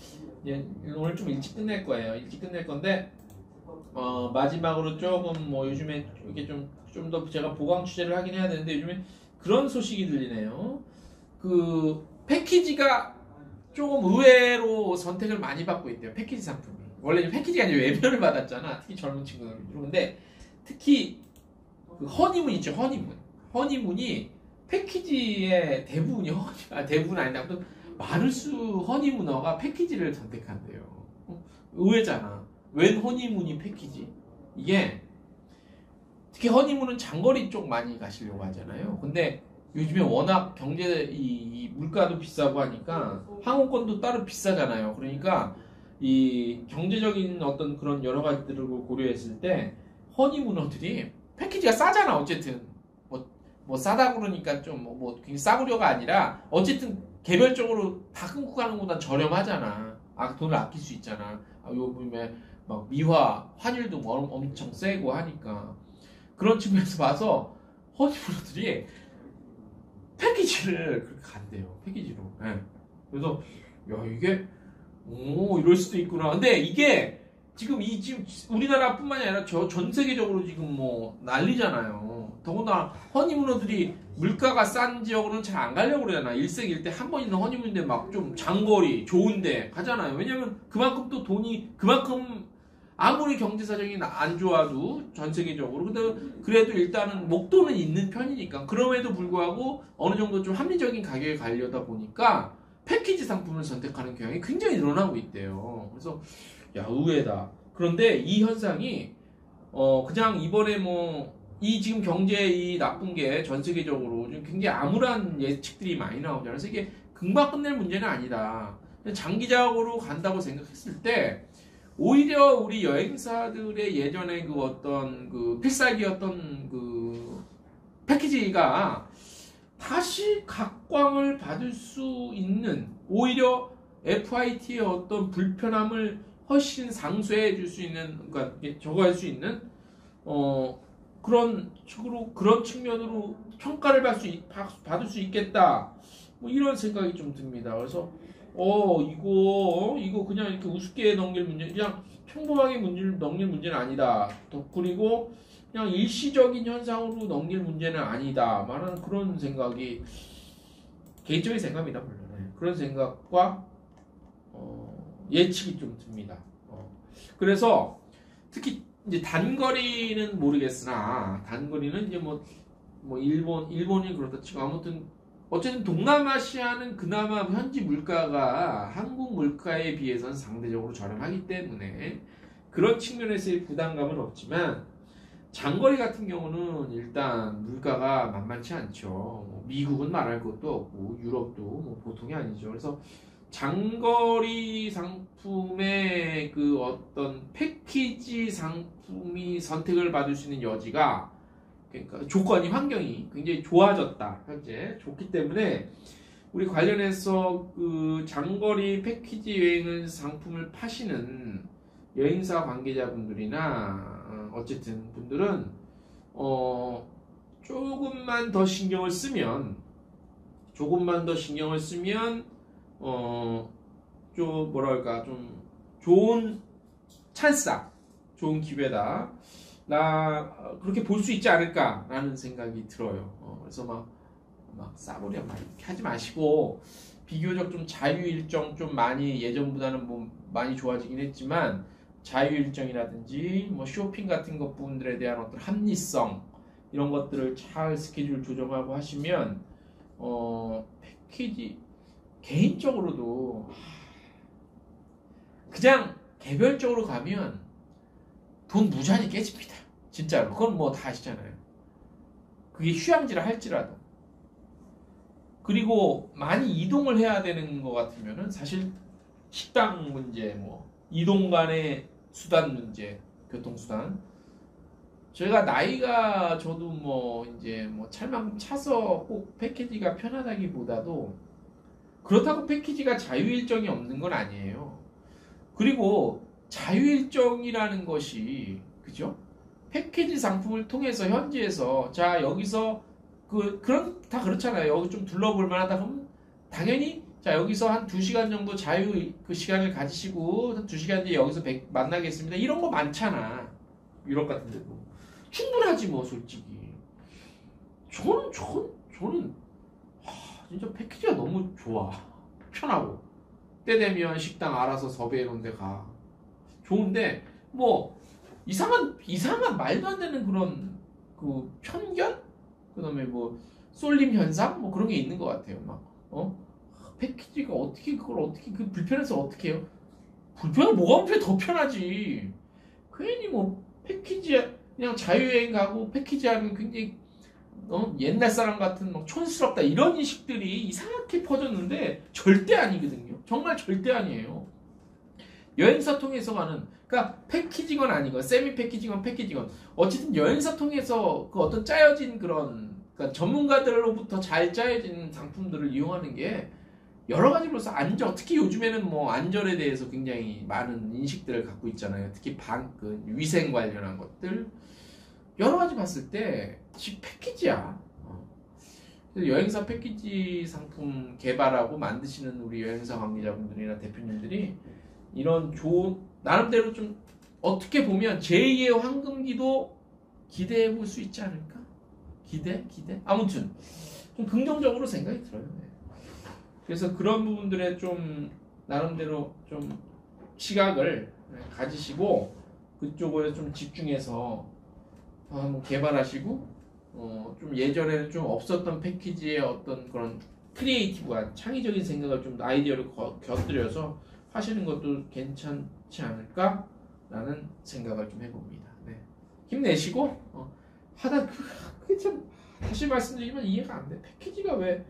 오늘 좀 일찍 끝낼 거예요. 일찍 끝낼 건데 마지막으로 조금 뭐 요즘에 이게 좀 더 제가 보강 취재를 하긴 해야 되는데 요즘에 그런 소식이 들리네요. 그 패키지가 조금 의외로 선택을 많이 받고 있대요. 패키지 상품이. 원래 패키지가 아니라 외면을 받았잖아. 특히 젊은 친구들. 근데 특히 그 허니문 있죠. 허니문이 패키지의 대부분이 대부분 아니다. 마르수 허니문어가 패키지를 선택한대요. 의외잖아. 웬 허니문이 패키지? 이게 특히 허니문은 장거리 쪽 많이 가시려고 하잖아요. 근데 요즘에 워낙 이 물가도 비싸고 하니까 항공권도 따로 비싸잖아요. 그러니까 이 경제적인 어떤 그런 여러 가지들을 고려했을 때 허니문어들이 패키지가 싸잖아. 어쨌든 뭐 뭐 싸다 그러니까 좀 뭐 굉장히 싸구려가 아니라 어쨌든 개별적으로 다 끊고 가는 것보단 저렴하잖아. 돈을 아낄 수 있잖아. 요즘에 막 미화 환율도 엄청 세고 하니까 그런 측면에서 봐서 허니문어들이 패키지를 그렇게 간대요. 패키지로. 네. 그래서 야 이게 이럴 수도 있구나. 근데 이게 지금 우리나라뿐만이 아니라 전 세계적으로 지금 뭐 난리잖아요. 더구나 허니문어들이 물가가 싼 지역으로는 잘 안 가려고 그러잖아. 일생일대 한 번 있는 허니문인데 막 좀 장거리 좋은데 가잖아요. 왜냐면 그만큼 또 돈이 그만큼 아무리 경제 사정이 안 좋아도 전 세계적으로 근데 그래도 일단은 목돈은 있는 편이니까 그럼에도 불구하고 어느 정도 좀 합리적인 가격에 가려다 보니까 패키지 상품을 선택하는 경향이 굉장히 늘어나고 있대요. 그래서 야 의외다. 그런데 이 현상이 그냥 이번에 이 지금 경제 이 나쁜 게 전 세계적으로 좀 굉장히 암울한 예측들이 많이 나오잖아요. 그래서 이게 금방 끝낼 문제는 아니다. 장기적으로 간다고 생각했을 때 오히려 우리 여행사들의 예전에 그 어떤 그 필살기였던 그 패키지가 다시 각광을 받을 수 있는 오히려 FIT의 어떤 불편함을 훨씬 상쇄해 줄 수 있는 그러니까 저거할 수 있는 그런 식으로 그런 측면으로 평가를 받을 수 있겠다. 뭐 이런 생각이 좀 듭니다. 그래서 이거 그냥 이렇게 우습게 넘길 문제, 그냥 평범하게 넘길 문제는 아니다. 그리고 그냥 일시적인 현상으로 넘길 문제는 아니다. 말하는 그런 생각이 개인적인 생각입니다. 물론 그런 생각과 예측이 좀 듭니다. 그래서 특히 이제 단거리는 모르겠으나 단거리는 이제 뭐 일본이 그렇다 치고 아무튼 어쨌든 동남아시아는 그나마 현지 물가가 한국 물가에 비해서는 상대적으로 저렴하기 때문에 그런 측면에서의 부담감은 없지만 장거리 같은 경우는 일단 물가가 만만치 않죠. 미국은 말할 것도 없고 유럽도 뭐 보통이 아니죠. 그래서 장거리 상품의 그 어떤 패키지 상품이 선택을 받을 수 있는 여지가 그러니까 조건이 환경이 굉장히 좋아졌다. 현재 좋기 때문에 우리 관련해서 그 장거리 패키지 여행 상품을 파시는 여행사 관계자분들이나 어쨌든 분들은 조금만 더 신경을 쓰면 좀 뭐랄까 좀 좋은 찬스다, 좋은 기회다. 그렇게 볼 수 있지 않을까라는 생각이 들어요. 그래서 막 싸구려 막 이렇게 하지 마시고 비교적 좀 자유 일정 좀 많이 예전보다는 뭐 많이 좋아지긴 했지만 자유 일정이라든지 뭐 쇼핑 같은 것 부분들에 대한 어떤 합리성 이런 것들을 잘 스케줄 조정하고 하시면 패키지 개인적으로도 그냥 개별적으로 가면 돈 무지하게 깨집니다. 진짜로. 그건 뭐 다 아시잖아요. 그게 휴양지라 할지라도. 그리고 많이 이동을 해야 되는 것 같으면은 사실 식당 문제, 뭐 이동 간의 수단 문제, 교통수단. 제가 나이가 저도 뭐 이제 뭐 찰만큼 차서 꼭 패키지가 편하다기보다도 그렇다고 패키지가 자유일정이 없는 건 아니에요. 그리고 자유일정이라는 것이 그죠? 패키지 상품을 통해서 현지에서 자 여기서 다 그렇잖아요. 여기 좀 둘러볼 만하다 그러면 당연히 자 여기서 한 2시간 정도 자유 그 시간을 가지시고 한 2시간 뒤에 여기서 만나겠습니다. 이런 거 많잖아. 유럽 같은 데도 충분하지 뭐 솔직히. 저는 진짜 패키지가 너무 좋아. 편하고 때 되면 식당 알아서 섭외해 놓은 데 가. 좋은데 뭐 이상한 말도 안 되는 그런 그 편견? 그다음에 뭐 쏠림 현상? 뭐 그런 게 있는 것 같아요. 패키지가 어떻게 그 불편해서 어떻게 해요? 불편한 뭐가 불편해? 더 편하지. 괜히 뭐 패키지 그냥 자유여행 가고 패키지 하면 굉장히 옛날 사람 같은 막 촌스럽다 이런 인식들이 이상하게 퍼졌는데 절대 아니거든요. 정말 절대 아니에요. 여행사 통해서 가는 그러니까 패키지건 아니건 세미 패키지건 어쨌든 여행사 통해서 그 어떤 짜여진 그런 그러니까 전문가들로부터 잘 짜여진 상품들을 이용하는 게 여러 가지로서 안전, 특히 요즘에는 뭐 안전에 대해서 굉장히 많은 인식들을 갖고 있잖아요. 특히 그 위생 관련한 것들 여러 가지 봤을 때 패키지야. 그래서 여행사 패키지 상품 개발하고 만드시는 우리 여행사 관계자분들이나 대표님들이 이런 좋은 나름대로 좀 어떻게 보면 제2의 황금기도 기대해 볼 수 있지 않을까? 기대? 아무튼 좀 긍정적으로 생각이 들어요. 네. 그래서 그런 부분들에 좀 나름대로 좀 시각을 가지시고 그쪽에 좀 집중해서 한번 개발하시고 좀 예전에는 좀 없었던 패키지의 어떤 그런 크리에이티브한 창의적인 생각을 좀 아이디어를 곁들여서 하시는 것도 괜찮지 않을까라는 생각을 좀 해봅니다. 네. 힘내시고 하다 그게 참 다시 말씀드리면 이해가 안 돼. 패키지가 왜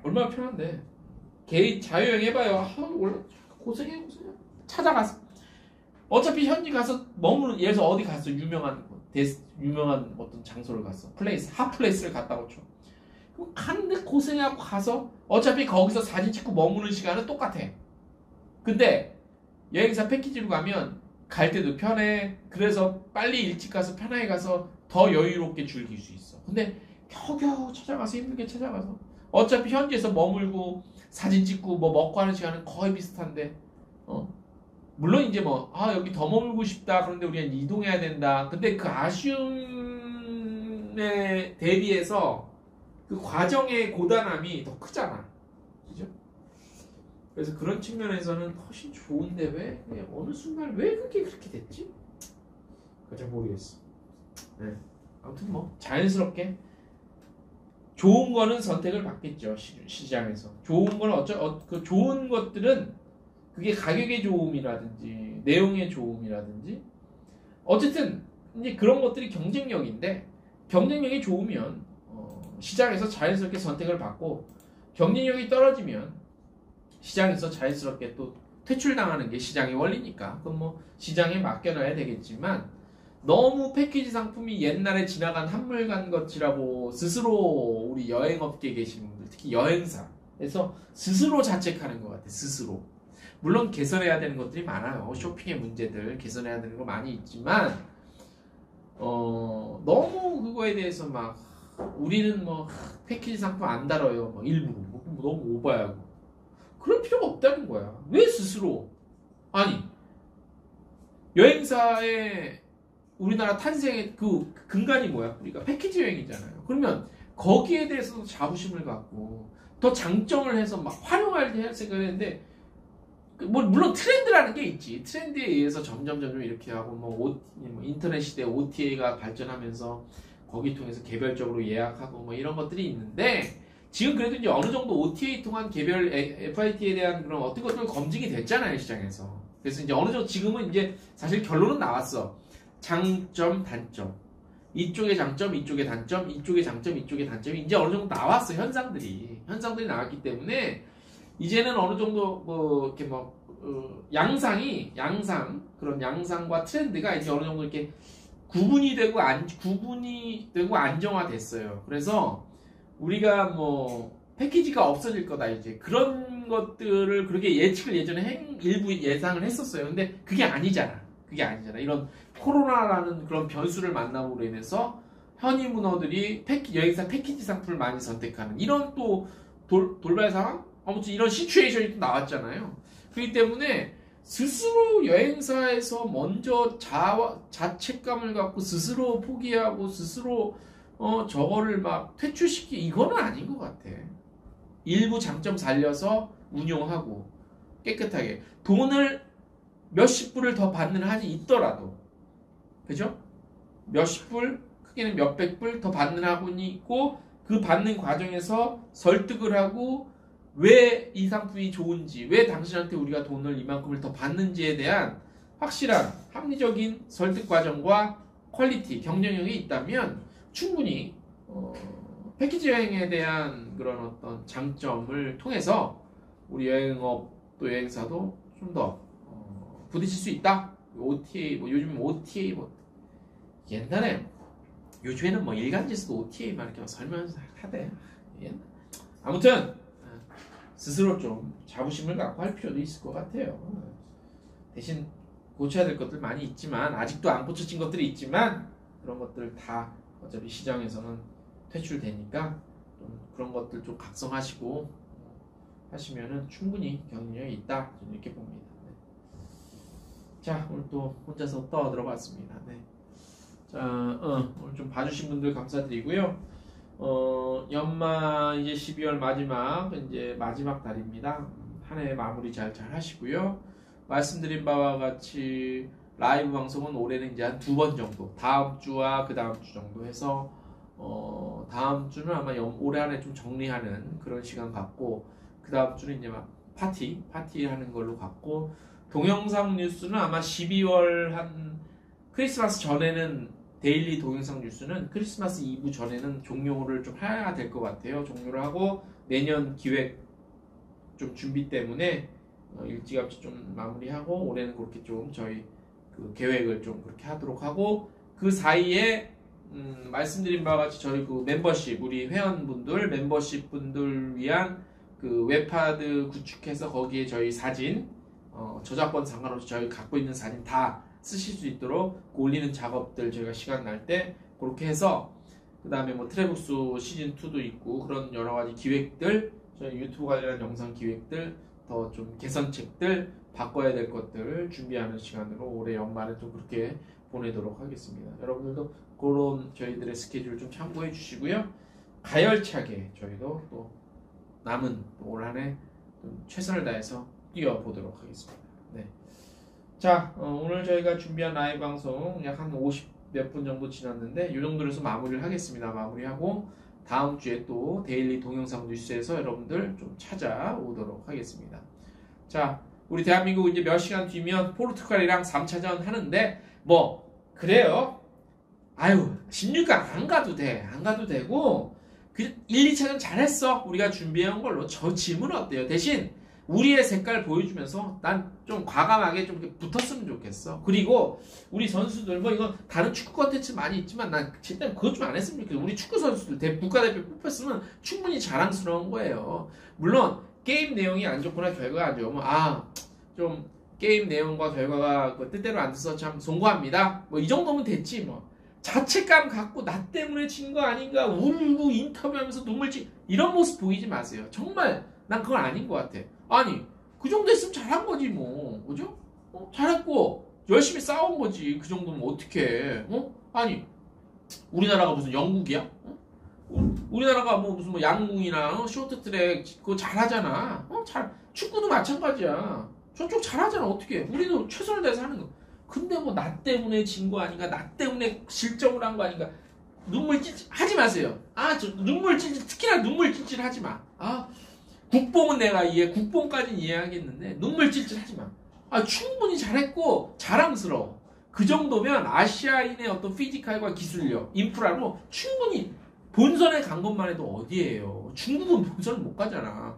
얼마나 편한데 개인 자유여행 해봐요. 원래 고생해. 찾아가서 어차피 현지 가서 머무는 예를 들어서 어디 갔어 유명한 어떤 장소를 갔어 핫플레이스를 갔다고 쳐. 그럼 가는데 고생하고 가서 어차피 거기서 사진 찍고 머무는 시간은 똑같아. 근데 여행사 패키지로 가면 갈 때도 편해. 그래서 빨리 일찍 가서 편하게 가서 더 여유롭게 즐길 수 있어. 근데 겨우겨우 찾아가서 힘들게 찾아가서 어차피 현지에서 머물고 사진 찍고 뭐 먹고 하는 시간은 거의 비슷한데 물론 이제 여기 더 머물고 싶다. 그런데 우리가 이동해야 된다. 근데 그 아쉬움에 대비해서 그 과정의 고단함이 더 크잖아. 그죠? 그래서 그런 측면에서는 훨씬 좋은데 왜 어느 순간 왜 그렇게 됐지? 잘 모르겠어. 네. 아무튼 자연스럽게 좋은 거는 선택을 받겠죠. 시장에서. 좋은 건 그 좋은 것들은 그게 가격의 좋음이라든지 내용의 좋음이라든지 어쨌든 이제 그런 것들이 경쟁력인데 경쟁력이 좋으면 시장에서 자연스럽게 선택을 받고 경쟁력이 떨어지면 시장에서 자연스럽게 또 퇴출당하는 게 시장의 원리니까 그건 시장에 맡겨놔야 되겠지만 너무 패키지 상품이 옛날에 지나간 한물간 것이라고 스스로 우리 여행업계에 계신 분들 특히 여행사에서 스스로 자책하는 것 같아요. 스스로. 물론 개선해야 되는 것들이 많아요. 쇼핑의 문제들 개선해야 되는 거 많이 있지만 너무 그거에 대해서 우리는 패키지 상품 안 다뤄요. 일부러 너무 오버하고 그럴 필요가 없다는 거야. 왜 스스로 여행사의 우리나라 탄생의 그 근간이 뭐야? 우리가 패키지 여행이잖아요. 그러면 거기에 대해서도 자부심을 갖고 더 장점을 해서 활용할 생각을 했는데 물론 트렌드라는 게 있지. 트렌드에 의해서 점점 이렇게 하고 인터넷 시대 OTA가 발전하면서 거기 통해서 개별적으로 예약하고 이런 것들이 있는데 지금 그래도 이제 어느 정도 OTA 통한 개별 FIT에 대한 그런 어떤 것들 검증이 됐잖아요 시장에서. 그래서 이제 어느 정도 지금은 이제 사실 결론은 나왔어. 장점, 단점. 이쪽의 장점, 이쪽의 단점, 이쪽의 장점, 이쪽의 단점이 이제 어느 정도 나왔어 현상들이 나왔기 때문에. 이제는 어느 정도 이렇게 그런 양상과 트렌드가 이제 어느 정도 이렇게 구분이 되고 안정화됐어요. 그래서 우리가 패키지가 없어질 거다 이제 그런 것들을 그렇게 예측을 예전에 일부 예상을 했었어요. 근데 그게 아니잖아. 이런 코로나라는 그런 변수를 만남으로 인해서 현지 문어들이 여행사 패키지 상품을 많이 선택하는 이런 또 돌발 상황? 아무튼 이런 시츄에이션이 또 나왔잖아요. 그렇기 때문에 스스로 여행사에서 먼저 자책감을 갖고 스스로 포기하고 스스로 저거를 퇴출시키기 이거는 아닌 것 같아. 일부 장점 살려서 운용하고 깨끗하게 돈을 몇십 불을 더 받는 한이 있더라도 그죠? 몇십 불 크게는 몇백 불 더 받는 학원이 있고 그 받는 과정에서 설득을 하고 왜 이 상품이 좋은지 왜 당신한테 우리가 돈을 이만큼을 더 받는지에 대한 확실한 합리적인 설득 과정과 퀄리티, 경쟁력이 있다면 충분히 패키지 여행에 대한 그런 어떤 장점을 통해서 우리 여행업 또 여행사도 좀 더 부딪힐 수 있다. OTA 요즘 OTA 옛날에 요즘에는 뭐 일간지에서도 OTA만 이렇게 설명하대. 아무튼 스스로 좀 자부심을 갖고 할 필요도 있을 것 같아요. 대신 고쳐야 될 것들 많이 있지만, 아직도 안 고쳐진 것들이 있지만, 그런 것들 다 어차피 시장에서는 퇴출되니까 좀 그런 것들 좀 각성하시고 하시면은 충분히 경쟁력이 있다, 이렇게 봅니다. 네. 자, 오늘 또 혼자서 떠들어봤습니다. 네. 자, 오늘 좀 봐주신 분들 감사드리고요. 연말 이제 12월 마지막 달입니다. 한 해 마무리 잘 하시고요. 말씀드린 바와 같이 라이브 방송은 올해는 이제 한 2번 정도, 다음 주와 그 다음 주 정도 해서 다음 주는 아마 올해 안에 좀 정리하는 그런 시간 갖고, 그 다음 주는 이제 막 파티 하는 걸로 갖고, 동영상 뉴스는 아마 12월 한 크리스마스 전에는, 데일리 동영상 뉴스는 크리스마스 이브 전에는 종료를 좀 해야 될 것 같아요. 종료를 하고 내년 기획 좀 준비 때문에 일찌감치 좀 마무리하고, 올해는 그렇게 좀 저희 그 계획을 좀 그렇게 하도록 하고, 그 사이에 말씀드린 바와 같이 저희 그 멤버십, 우리 회원분들, 멤버십 분들 위한 그 웹하드 구축해서 거기에 저희 사진, 저작권 상관없이 저희 갖고 있는 사진 다 쓰실 수 있도록 올리는 작업들 저희가 시간 날 때 그렇게 해서, 그 다음에 뭐 트래북스 시즌2도 있고 그런 여러가지 기획들, 저희 유튜브 관련한 영상 기획들, 더 좀 개선책들, 바꿔야 될 것들 준비하는 시간으로 올해 연말에 좀 그렇게 보내도록 하겠습니다. 여러분들도 그런 저희들의 스케줄 좀 참고해 주시고요. 가열차게 저희도 또 남은 올 한 해 최선을 다해서 뛰어보도록 하겠습니다. 네. 자, 오늘 저희가 준비한 라이브 방송 약 한 50 몇 분 정도 지났는데 이 정도로 해서 마무리를 하겠습니다. 마무리하고 다음 주에 또 데일리 동영상 뉴스에서 여러분들 좀 찾아오도록 하겠습니다. 자, 우리 대한민국 이제 몇 시간 뒤면 포르투갈이랑 3차전 하는데 뭐 그래요. 아유, 16강 안 가도 돼. 안 가도 되고 그 1, 2차전 잘했어. 우리가 준비한 걸로. 저 질문은 어때요? 대신 우리의 색깔 보여주면서 난 좀 과감하게 좀 붙었으면 좋겠어. 그리고 우리 선수들, 뭐 이건 다른 축구 컨텐츠 많이 있지만 난 진짜 그것 좀 안 했으면 좋겠어. 우리 축구 선수들 국가대표 뽑혔으면 충분히 자랑스러운 거예요. 물론 게임 내용이 안 좋거나 결과가 안 좋으면 좀 게임 내용과 결과가 뜻대로 안 돼서 참 송구합니다. 뭐 이 정도면 됐지 뭐. 자책감 갖고 나 때문에 진 거 아닌가 울고 인터뷰하면서 눈물 이런 모습 보이지 마세요. 정말 난 그건 아닌 것 같아. 아니 그 정도 했으면 잘한 거지 뭐. 그죠? 잘했고 열심히 싸운 거지. 그 정도면 어떡해. 아니 우리나라가 무슨 영국이야? 우리나라가 뭐 무슨 뭐 양궁이나 쇼트트랙 그거 잘하잖아. 축구도 마찬가지야. 저쪽 잘하잖아. 어떻게? 우리도 최선을 다해서 하는 거. 근데 뭐 나 때문에 진 거 아닌가? 나 때문에 실점을 한 거 아닌가? 눈물 찔찔 하지 마세요. 눈물 찔찔, 특히나 눈물 찔찔 하지 마. 국뽕은 내가 국뽕까지는 이해하겠는데 눈물 찔찔 하지 마. 충분히 잘했고 자랑스러워. 그 정도면 아시아인의 어떤 피지컬과 기술력, 인프라로 충분히 본선에 간 것만 해도 어디예요? 중국은 본선을 못 가잖아.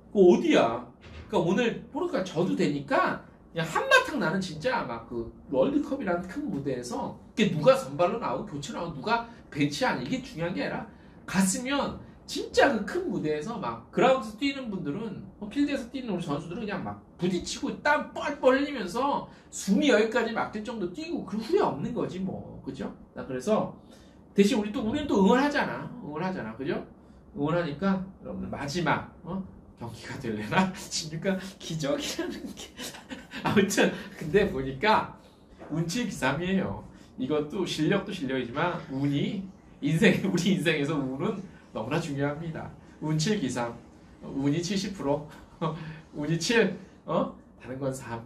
그거 어디야? 그러니까 오늘 포르투갈 져도 되니까 그냥 한바탕 나는 진짜 막 그 월드컵이라는 큰 무대에서 누가 선발로 나오고 교체로 나오고 누가 벤치하냐 이게 중요한 게 아니라 갔으면 진짜 그 큰 무대에서 막 그라운드에서 뛰는 분들은 필드에서 뛰는 우리 선수들은 그냥 막 부딪히고 땀 뻘뻘 흘리면서 숨이 여기까지 막힐 정도 뛰고 그 후회 없는 거지 뭐. 그죠? 나 그래서 대신 우리는 또 응원하잖아. 그죠? 응원하니까 여러분들 마지막 경기가 될래나? 16강 기적이라는 게 아무튼 근데 보니까 운칠기삼이에요. 이것도 실력도 실력이지만 우리 인생에서 운은 너무나 중요합니다. 운칠기삼, 운이 70%, 운이 7, 다른 건 3.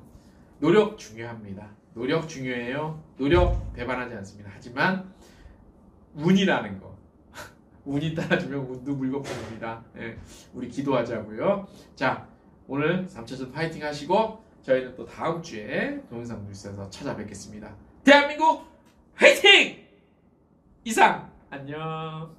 노력 중요합니다. 노력 중요해요. 노력 배반하지 않습니다. 하지만 운이라는 거, 운이 따라주면 운도 물거품입니다. 네, 우리 기도하자고요. 자, 오늘 3차전 파이팅 하시고 저희는 또 다음 주에 동영상 뉴스에서 찾아뵙겠습니다. 대한민국 화이팅! 이상 안녕.